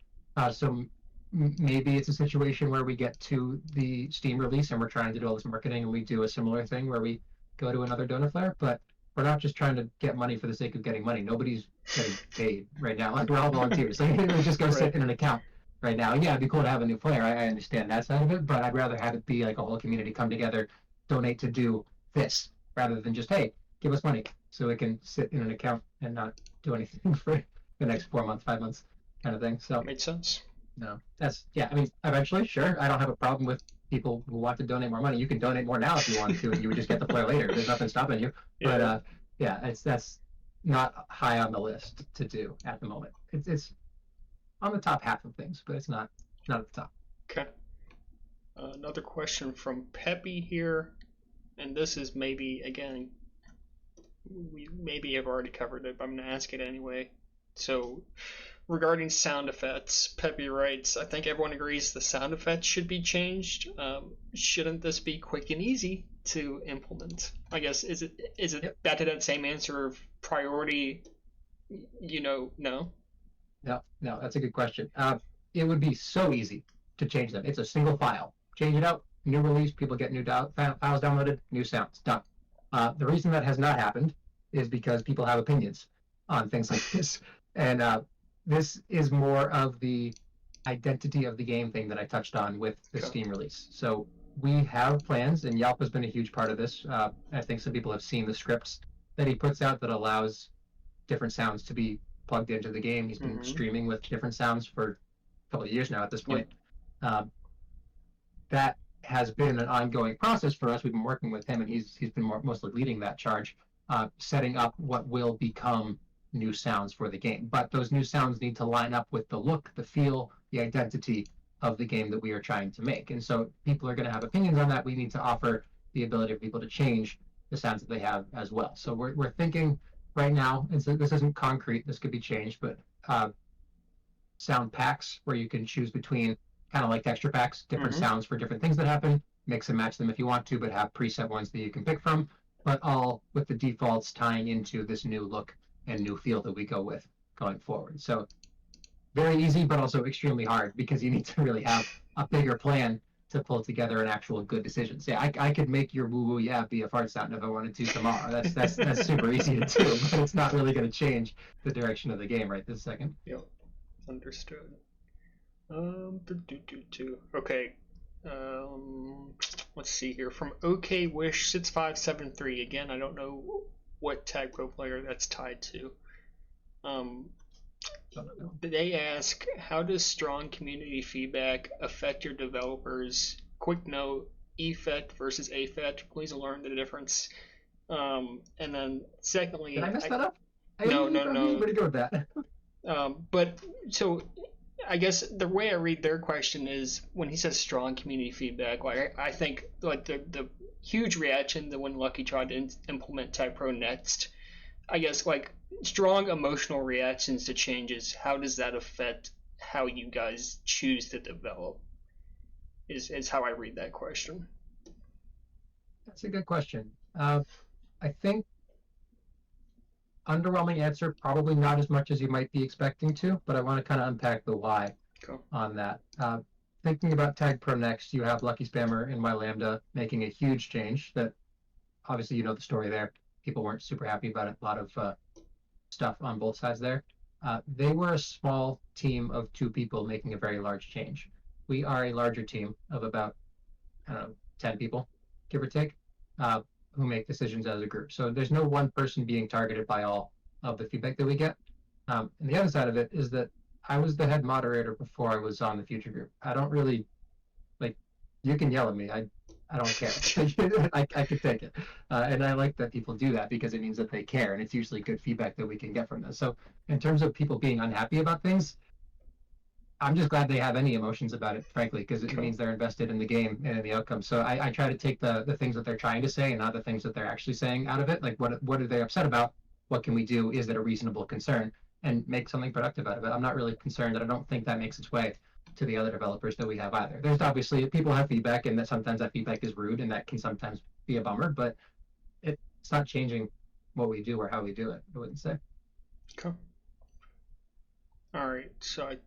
So maybe it's a situation where we get to the Steam release and we're trying to do all this marketing and we do a similar thing where we go to another donor flare, but we're not just trying to get money for the sake of getting money. Nobody's getting paid right now. Like, we're all volunteers. So we just go sit in an account right now. Yeah, it'd be cool to have a new flare. I understand that side of it, but I'd rather have it be like a whole community come together, donate to do this, rather than just, hey, give us money so we can sit in an account and not do anything for the next 4 months, 5 months kind of thing. So makes sense. No, that's, yeah, I mean, eventually, sure, I don't have a problem with people who want to donate more money. You can donate more now if you want to, and you would just get the flare later. There's nothing stopping you. Yeah. But yeah, that's not high on the list to do at the moment. It's on the top half of things, but it's not at the top. Okay. Another question from Peppy here, and this is maybe, again, we maybe have already covered it, but I'm going to ask it anyway. So, regarding sound effects, Peppy writes, I think everyone agrees the sound effects should be changed. Shouldn't this be quick and easy to implement? I guess, is it back to that same answer of priority, no? No, that's a good question. It would be so easy to change them. It's a single file. Change it out, new release, people get new files downloaded, new sounds, done. The reason that has not happened is because people have opinions on things like this. And this is more of the identity of the game thing that I touched on with the Steam release. So we have plans, and Yelp has been a huge part of this. I think some people have seen the scripts that he puts out that allows different sounds to be plugged into the game. He's been streaming with different sounds for a couple of years now at this point. That has been an ongoing process for us. We've been working with him, and he's been mostly leading that charge, setting up what will become new sounds for the game. But those new sounds need to line up with the look, the feel, the identity of the game that we are trying to make. And so people are going to have opinions on that. We need to offer the ability of people to change the sounds that they have as well. So we're thinking right now, and so this isn't concrete, this could be changed, but sound packs where you can choose between, kind of like texture packs, different sounds for different things that happen, mix and match them if you want to, but have preset ones that you can pick from, but all with the defaults tying into this new look and new feel that we go with going forward. So very easy, but also extremely hard, because you need to really have a bigger plan to pull together an actual good decision. Say, I could make your woo woo yeah be a fart sound if I wanted to tomorrow. That's super easy to do, but it's not really going to change the direction of the game right this second. Yep, understood. Okay. Let's see here. From OK Wish 6573. Again, I don't know what Tag Pro player that's tied to. They ask, how does strong community feedback affect your developers? Quick note, effect versus affect. Please learn the difference. And then secondly, did I mess that up? No. Where to go with that? But so I guess the way I read their question is, when he says strong community feedback, like I think like the huge reaction that when Lucky tried to implement Tag Pro Next, I guess like strong emotional reactions to changes, how does that affect how you guys choose to develop? Is how I read that question. That's a good question. I think underwhelming answer, probably not as much as you might be expecting to, but I want to kind of unpack the why on that. Thinking about Tag Pro Next, you have Lucky Spammer and Lambda making a huge change that obviously you know the story there. People weren't super happy about it. A lot of stuff on both sides there. They were a small team of 2 people making a very large change. We are a larger team of about, 10 people, give or take, who make decisions as a group. So there's no one person being targeted by all of the feedback that we get. And the other side of it is that I was the head moderator before I was on the future group. I don't really, like, you can yell at me. I don't care. I could take it. And I like that people do that, because it means that they care, and it's usually good feedback that we can get from this. So in terms of people being unhappy about things, I'm just glad they have any emotions about it, frankly, because it means they're invested in the game and in the outcome. So I try to take the things that they're trying to say and not the things that they're actually saying out of it. Like, what are they upset about? What can we do? Is it a reasonable concern? And make something productive out of it. I'm not really concerned, and I don't think that makes its way to the other developers that we have either. There's obviously people have feedback, and that sometimes that feedback is rude, and that can sometimes be a bummer, but it's not changing what we do or how we do it, I wouldn't say. Okay. All right, so I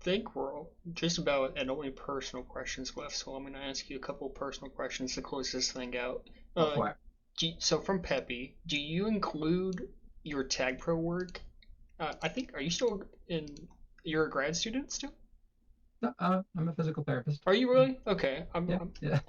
think we're just about at only personal questions left, so I'm going to ask you a couple personal questions to close this thing out. So from Peppy, do you include your Tag Pro work? I think, are you still you're a grad student still? No, I'm a physical therapist. Are you really? Okay. Yeah.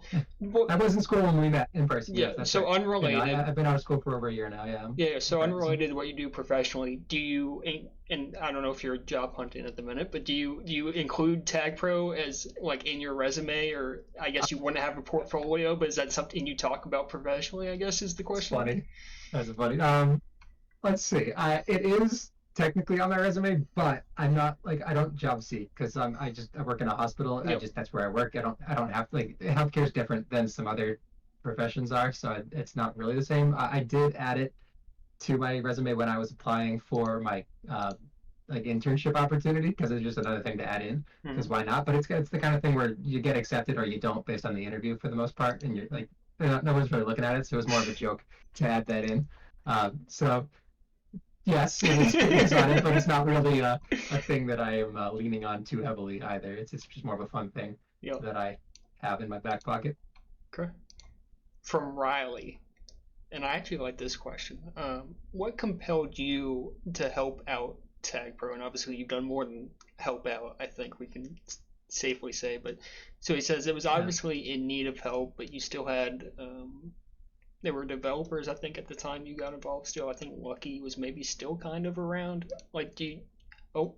I was in school when we met in person. Yeah, yes, so right. Unrelated. I've been out of school for over a year now, yeah. Yeah, so unrelated to what you do professionally, do you, and I don't know if you're job hunting at the minute, but do you include Tag Pro as like in your resume, or I guess you want to have a portfolio, but is that something you talk about professionally, I guess is the question? That's funny. That's funny. Let's see. It is technically on my resume, but I'm not, like, I don't job seek, because I work in a hospital. Yep. That's where I work. I don't have, like, healthcare is different than some other professions are, so it's not really the same. I did add it to my resume when I was applying for my like internship opportunity, because it's just another thing to add in, because why not? But it's the kind of thing where you get accepted or you don't based on the interview for the most part, and you're like, no one's really looking at it, so it was more of a joke to add that in. So yes, it is on it, but it's not really a thing that I am leaning on too heavily either. It's just more of a fun thing that I have in my back pocket. Okay. From Riley, and I actually like this question. What compelled you to help out Tag Pro? And obviously you've done more than help out, I think we can safely say. But so he says it was obviously in need of help, but you still had there were developers, I think, at the time you got involved still. I think Lucky was maybe still kind of around. Like, do you... Oh,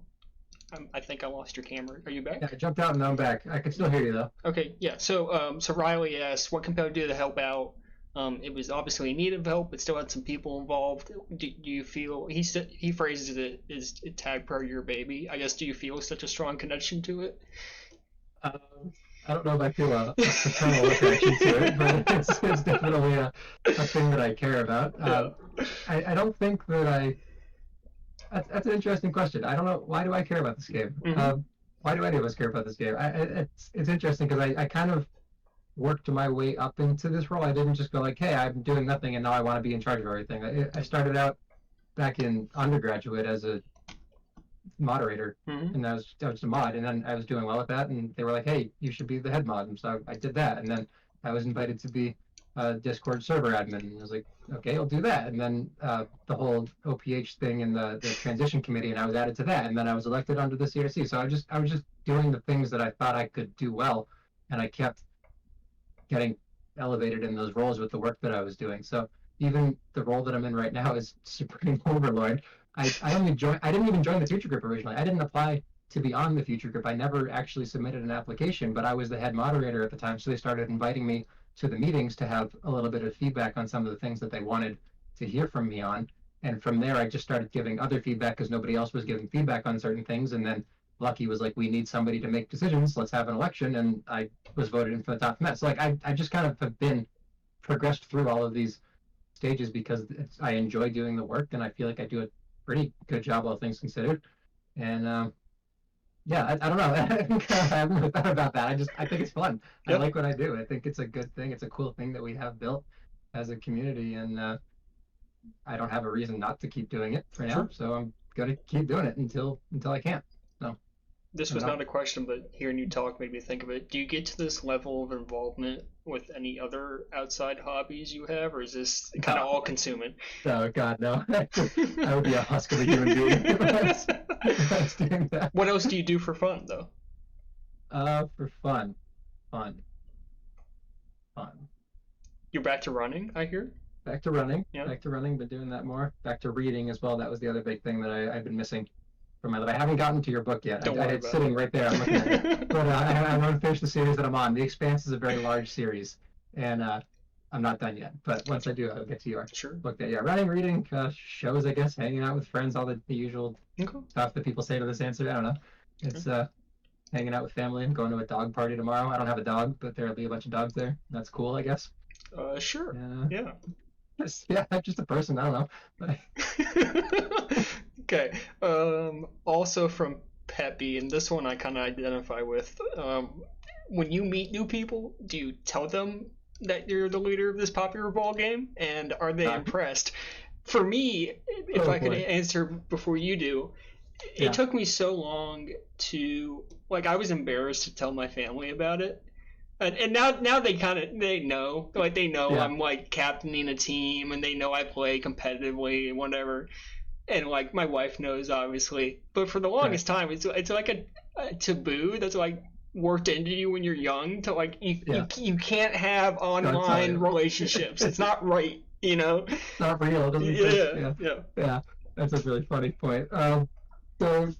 I think I lost your camera. Are you back? Yeah, I jumped out and now I'm back. I can still hear you though. Okay, yeah. So Riley asked, what compelled you to help out? It was obviously in need of help, but still had some people involved. Do you feel he phrases it as tag pro your baby? I guess, do you feel such a strong connection to it? Um, I don't know if I feel a paternal connection to it, but it's definitely a thing that I care about. I don't think that that's an interesting question. I don't know, why do I care about this game? Mhm. Why do any of us care about this game? It's interesting because I kind of worked my way up into this role. I didn't just go like, hey, I'm doing nothing and now I want to be in charge of everything. I started out back in undergraduate as a moderator, Mhm. and I was a mod, and then I was doing well at that, and they were like, hey, you should be the head mod, and so I did that, and then I was invited to be a Discord server admin, and I was like, okay, I'll do that, and then the whole OPH thing and the transition committee, and I was added to that, and then I was elected onto the CRC. So I was just doing the things that I thought I could do well, and I kept getting elevated in those roles with the work that I was doing. So even the role that I'm in right now is Supreme Overlord. I didn't even join the Future Group originally. I didn't apply to be on the Future Group. I never actually submitted an application, but I was the head moderator at the time, so they started inviting me to the meetings to have a little bit of feedback on some of the things that they wanted to hear from me on. And from there, I just started giving other feedback because nobody else was giving feedback on certain things. And then Lucky was like, we need somebody to make decisions. Let's have an election. And I was voted in for the top from that. So like, I just kind of have been progressed through all of these stages because I enjoy doing the work, and I feel like I do a pretty good job, all things considered. And yeah, I don't know. I think I haven't really thought about that. I think it's fun. I Yep. like what I do. I think it's a good thing. It's a cool thing that we have built as a community, and I don't have a reason not to keep doing it for now. Sure. So I'm gonna keep doing it until I can't. So This I was don't know. not a question, but hearing you talk made me think of it. Do you get to this level of involvement with any other outside hobbies you have, or is this kind of No. all consuming? Oh God, no! I would be a husk of a human being if I was doing that. What else do you do for fun, though? For fun. You're back to running, I hear? Back to running. Yeah. Back to running. Been doing that more. Back to reading as well. That was the other big thing that I've been missing from my life. I haven't gotten to your book yet. Don't worry It's about sitting right there. I'm looking at it. But I want to finish the series that I'm on. The Expanse is a very large series, and I'm not done yet. But once I do, I'll get to your Sure. book. There, yeah, running, reading, shows, I guess, hanging out with friends, all the usual Okay. stuff that people say to this answer. I don't know. It's hanging out with family. I'm going to a dog party tomorrow. I don't have a dog, but there'll be a bunch of dogs there. That's cool, I guess. Sure. Yeah. I'm just a person. I don't know. Okay. Also from Peppy, and this one I kind of identify with. When you meet new people, do you tell them that you're the leader of this popular ball game, and are they impressed? For me, if I could answer before you do, it took me so long to I was embarrassed to tell my family about it. And now they know I'm captaining a team, and they know I play competitively and whatever, and my wife knows obviously. But for the longest time, it's like a taboo that's worked into you when you're young to you can't have online relationships. It's not right, you know. It's not real. It doesn't exist. Yeah. That's a really funny point. So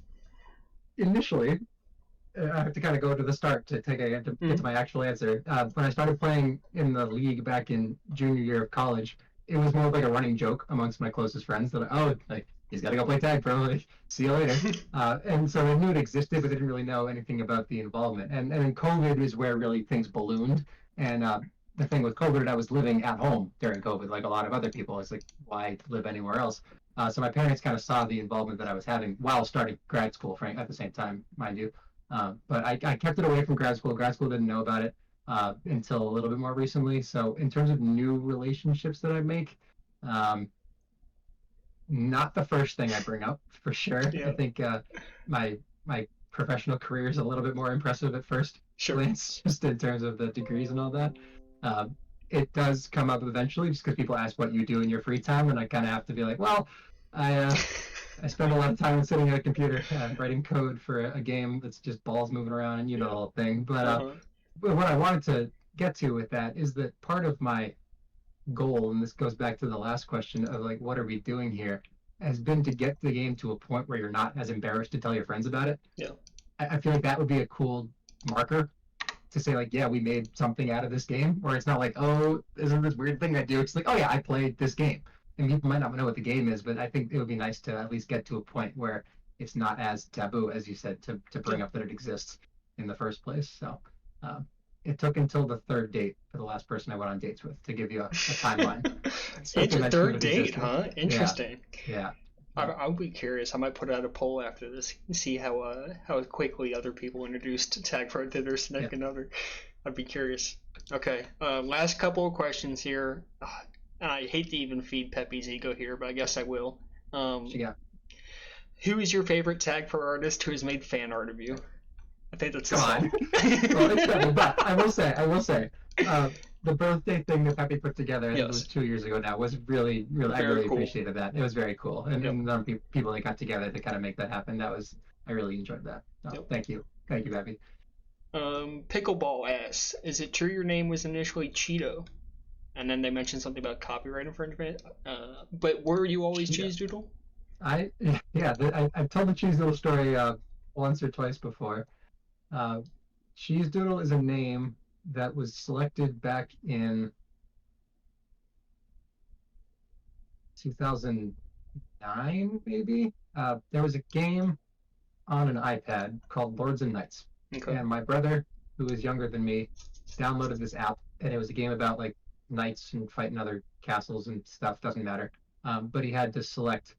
initially, I have to kind of go to the start to get to my actual answer. When I started playing in the league back in junior year of college, it was more of a running joke amongst my closest friends that he's got to go play tag pro. See you later. And so I knew it existed, but didn't really know anything about the involvement. And then COVID is where really things ballooned. And the thing with COVID, I was living at home during COVID, like a lot of other people. It's like, why live anywhere else? So my parents kind of saw the involvement that I was having while starting grad school, at the same time, mind you. But I kept it away from grad school. Grad school didn't know about it until a little bit more recently. So in terms of new relationships that I make, not the first thing I bring up for sure. Yeah. I think my professional career is a little bit more impressive at first glance, just in terms of the degrees and all that. It does come up eventually, just because people ask what you do in your free time, and I kind of have to be like, well, I spend a lot of time sitting at a computer writing code for a game that's just balls moving around, and the whole thing. But what I wanted to get to with that is that part of my goal, and this goes back to the last question of like, what are we doing here, has been to get the game to a point where you're not as embarrassed to tell your friends about it. Yeah. I feel like that would be a cool marker to say like, yeah, we made something out of this game, where it's not like, oh, isn't this weird thing I do? It's like, oh yeah, I played this game. And people might not know what the game is, but I think it would be nice to at least get to a point where it's not as taboo, as you said, to bring up that it exists in the first place. So it took until the third date for the last person I went on dates with to give you a timeline. So It's to a mention third it date, existed. huh? Interesting. Yeah. I'll be curious. I might put out a poll after this and see how quickly other people introduced Tag Pro to their significant other. I'd be curious. Okay, last couple of questions here. And I hate to even feed Pepe's ego here, but I guess I will. Yeah. Who is your favorite Tag Pro artist who has made fan art of you? I think that's Come on. Well, it's better, but I will say, the birthday thing that Pepe put together, I think it was 2 years ago now, was really, I really cool. appreciated that. It was very cool. And Yep. the number of people that got together to kind of make that happen, I really enjoyed that. So, Yep. Thank you. Thank you, Pepe. Pickleball asks, is it true your name was initially Cheeto? And then they mentioned something about copyright infringement. But were you always Cheezedoodle? I've told the Cheezedoodle story once or twice before. Cheezedoodle is a name that was selected back in 2009, maybe. There was a game on an iPad called Lords and Knights. Okay. And my brother, who was younger than me, downloaded this app, and it was a game about like knights and fighting other castles and stuff. Doesn't matter. But he had to select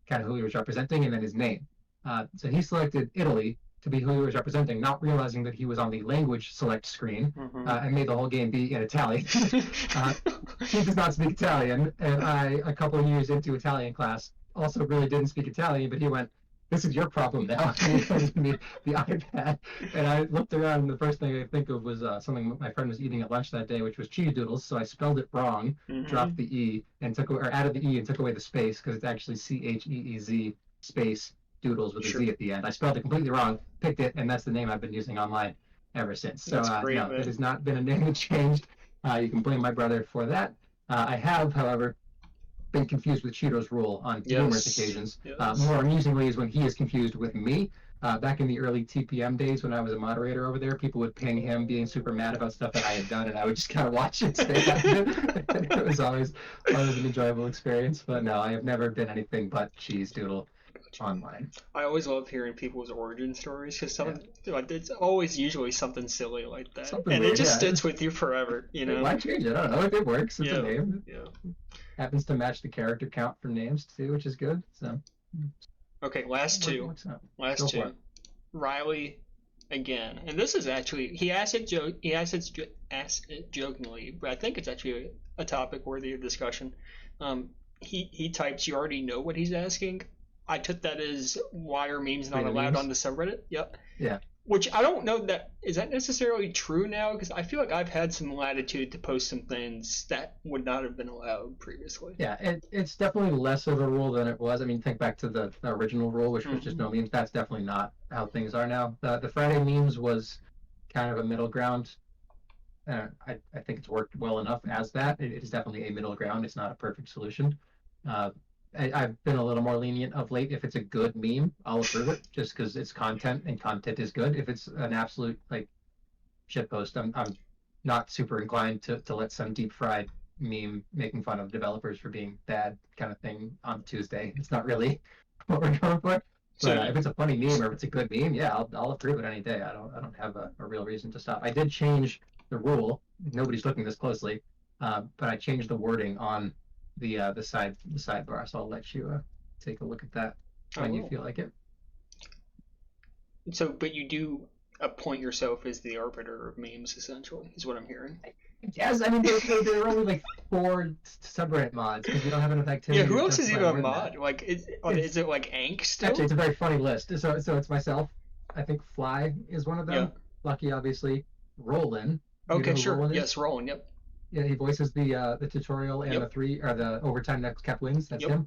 kind of who he was representing and then his name. So he selected Italy to be who he was representing, not realizing that he was on the language select screen, and made the whole game be in Italian. He does not speak Italian, and I, a couple of years into Italian class, also really didn't speak Italian, but he went, "This is your problem now." He handed me the iPad, and I looked around, and the first thing I think of was something my friend was eating at lunch that day, which was Cheezedoodles. So I spelled it wrong, dropped the E, and added the E and took away the space, because it's actually CHEEZ space Doodles with a Z at the end. I spelled it completely wrong, picked it, and that's the name I've been using online ever since. So great, no, it has not been a name that changed. You can blame my brother for that. I have, however, been confused with Cheeto's rule on numerous occasions. More amusingly is when he is confused with me. Back in the early TPM days when I was a moderator over there, people would ping him being super mad about stuff that I had done, and I would just kind of watch it stay active. It was always an enjoyable experience. But no, I have never been anything but Cheezedoodle online. I always love hearing people's origin stories, because it's always usually something silly like that, and it just sits with you forever. You know, why change it? I don't know. If it works, it's a name. Yeah. Happens to match the character count for names too, which is good. So. Okay, last two. Riley, again, and this is actually he asked it jokingly, but I think it's actually a topic worthy of discussion. He types, "You already know what he's asking." I took that as why are memes not allowed on the subreddit? Yep. Yeah. Which I don't know is that necessarily true now, because I feel like I've had some latitude to post some things that would not have been allowed previously. Yeah, it's definitely less of a rule than it was. I mean, think back to the original rule, which was just no memes. That's definitely not how things are now. The Friday memes was kind of a middle ground. I think it's worked well enough as that. It is definitely a middle ground. It's not a perfect solution. I've been a little more lenient of late. If it's a good meme, I'll approve it, just because it's content and content is good. If it's an absolute like shitpost, I'm not super inclined to let some deep fried meme making fun of developers for being bad kind of thing on Tuesday. It's not really what we're going for. But if it's a funny meme or if it's a good meme, yeah, I'll approve it any day. I don't have a real reason to stop. I did change the rule. Nobody's looking this closely, but I changed the wording on the sidebar, so I'll let you take a look at that when you feel like it. So, but you do appoint yourself as the arbiter of memes, essentially, is what I'm hearing. Yes, I mean there are only like 4 subreddit mods because we don't have enough activity. Yeah, who else is even a mod? Like, is it like Ank still? Actually, it's a very funny list. So it's myself. I think Fly is one of them. Yeah. Lucky, obviously. Roland. Okay, sure. Yes, Roland. Yep. Yeah, he voices the tutorial and the overtime Nightcap wins. That's him.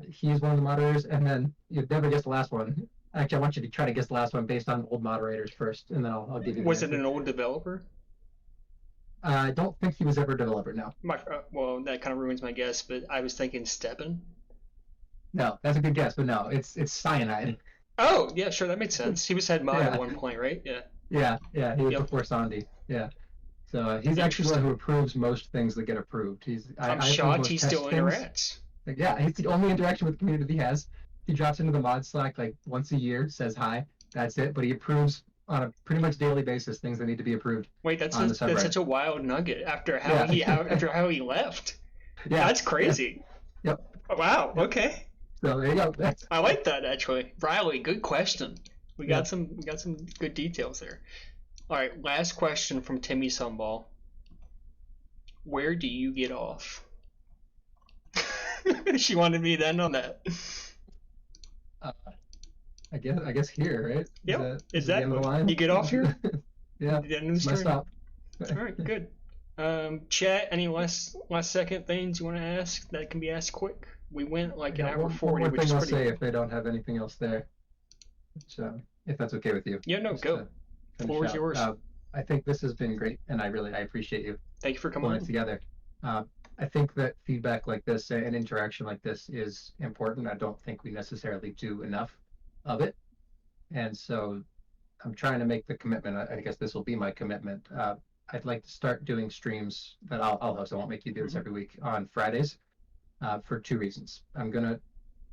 He's one of the moderators, and then you'd never guess the last one. Actually, I want you to try to guess the last one based on old moderators first, and then I'll give you. Was it an old developer? I don't think he was ever a developer. No, Well, that kind of ruins my guess, but I was thinking Steppen. no, that's a good guess, but no, it's Cyanide. Oh, yeah, sure, that makes sense. He was head mod at Yeah. one point, right? Yeah. Yeah, he was Yep. before Sandy. Yeah. So he's actually the one who approves most things that get approved. I'm I approve shocked most he test still things. interacts. Like, yeah, it's the only interaction with the community he has. He drops into the mod Slack like once a year, says hi. That's it. But he approves on a pretty much daily basis things that need to be approved. Wait, that's on the that's subreddit. such a wild nugget after Yeah. how he left. Yeah, That's crazy. Yep. Wow. Yep. Okay. So there you go. That's I like that actually. Riley, good question. We Yeah. got some good details there. All right, last question from Timmy Sunball. Where do you get off? She wanted me to end on that. I guess here, right? Yep, Is that exactly. the end of the line? You get off here? Yeah. The end of the It's my stream? stop. All right, good. Chat, any last second things you want to ask that can be asked quick? We went like an Yeah, hour one 40, more which thing is I'll pretty say good. if they don't have anything else there, if that's okay with you. Yeah, no, Just go. to finish Floor is out. yours. I think this has been great, and I appreciate you Thank you for coming pulling it on. together. I think that feedback like this and interaction like this is important. I don't think we necessarily do enough of it, and so I'm trying to make the commitment. I guess this will be my commitment. I'd like to start doing streams that I'll host. I won't make you do this every week on Fridays, for two reasons. I'm gonna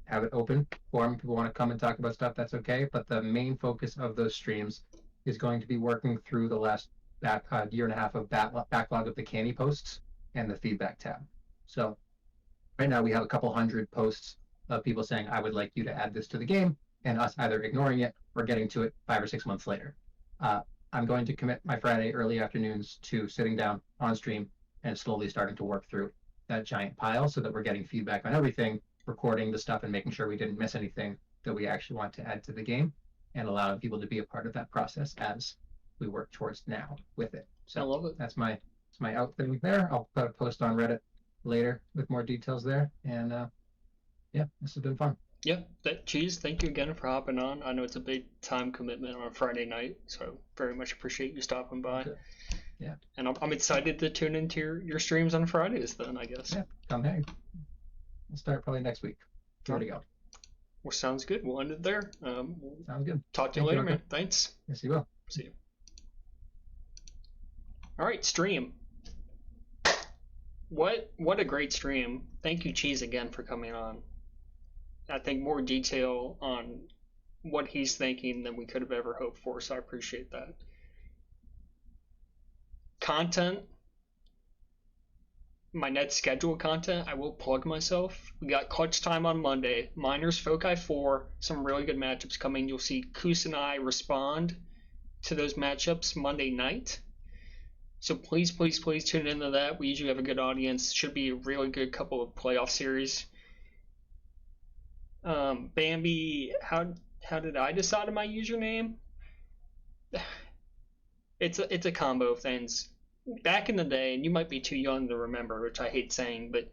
have it open forum. People want to come and talk about stuff, that's okay. But the main focus of those streams is going to be working through the last year and a half of backlog of the canny posts and the feedback tab. So right now we have a couple hundred posts of people saying, I would like you to add this to the game, and us either ignoring it or getting to it 5 or 6 months later. I'm going to commit my Friday early afternoons to sitting down on stream and slowly starting to work through that giant pile so that we're getting feedback on everything, recording the stuff and making sure we didn't miss anything that we actually want to add to the game, and allowing people to be a part of that process as we work towards now with it. So I love it. that's my out thing there. I'll put a post on Reddit later with more details there. And yeah, this has been fun. Yeah, Cheese, thank you again for hopping on. I know it's a big time commitment on a Friday night, so very much appreciate you stopping by. Okay. Yeah. And I'm excited to tune into your streams on Fridays then, I guess. Yeah, come hang. We'll start probably next week. There we go. Well, sounds good. We'll end it there. We'll Sounds good. talk to you Thank you, later, man. Uncle. Thanks. Yes, you will. See you. All right, stream. What a great stream. Thank you, Cheese, again for coming on. I think more detail on what he's thinking than we could have ever hoped for, so I appreciate that. Content. My next scheduled content, I will plug myself. We got Clutch Time on Monday. Miners Foci 4, some really good matchups coming. You'll see Koos and I respond to those matchups Monday night. So please tune into that. We usually have a good audience. Should be a really good couple of playoff series. Bambi, how did I decide on my username? It's a combo of things. Back in the day, and you might be too young to remember, which I hate saying, but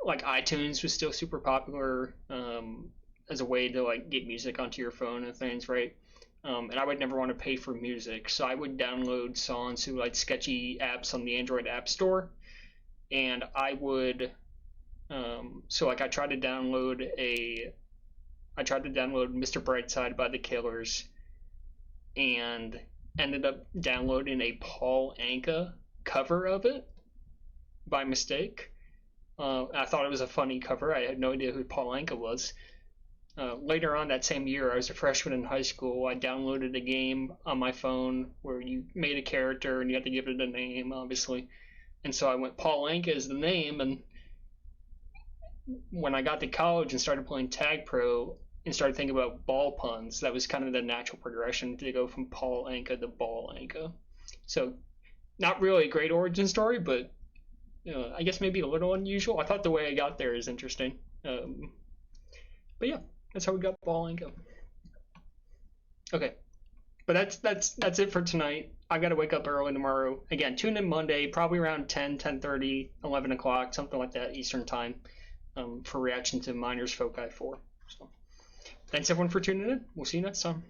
like iTunes was still super popular as a way to like get music onto your phone and things, right? And I would never want to pay for music, so I would download songs through like sketchy apps on the Android App Store, and I would so like I tried to download Mr. Brightside by the Killers, and ended up downloading a Paul Anka cover of it by mistake. I thought it was a funny cover. I had no idea who Paul Anka was. Later on that same year, I was a freshman in high school. I downloaded a game on my phone where you made a character and you had to give it a name, obviously. And so I went Paul Anka as the name, and when I got to college and started playing Tag Pro and started thinking about ball puns, that was kind of the natural progression to go from Paul Anka to Ball Anka. So not really a great origin story, but I guess maybe a little unusual. I thought the way I got there is interesting. But yeah, that's how we got Ball Anka. Okay, but that's it for tonight. I gotta wake up early tomorrow. Again, tune in Monday, probably around 10:30, 11 o'clock, something like that Eastern time, for reaction to Miners Foci 4. So, thanks everyone for tuning in. We'll see you next time.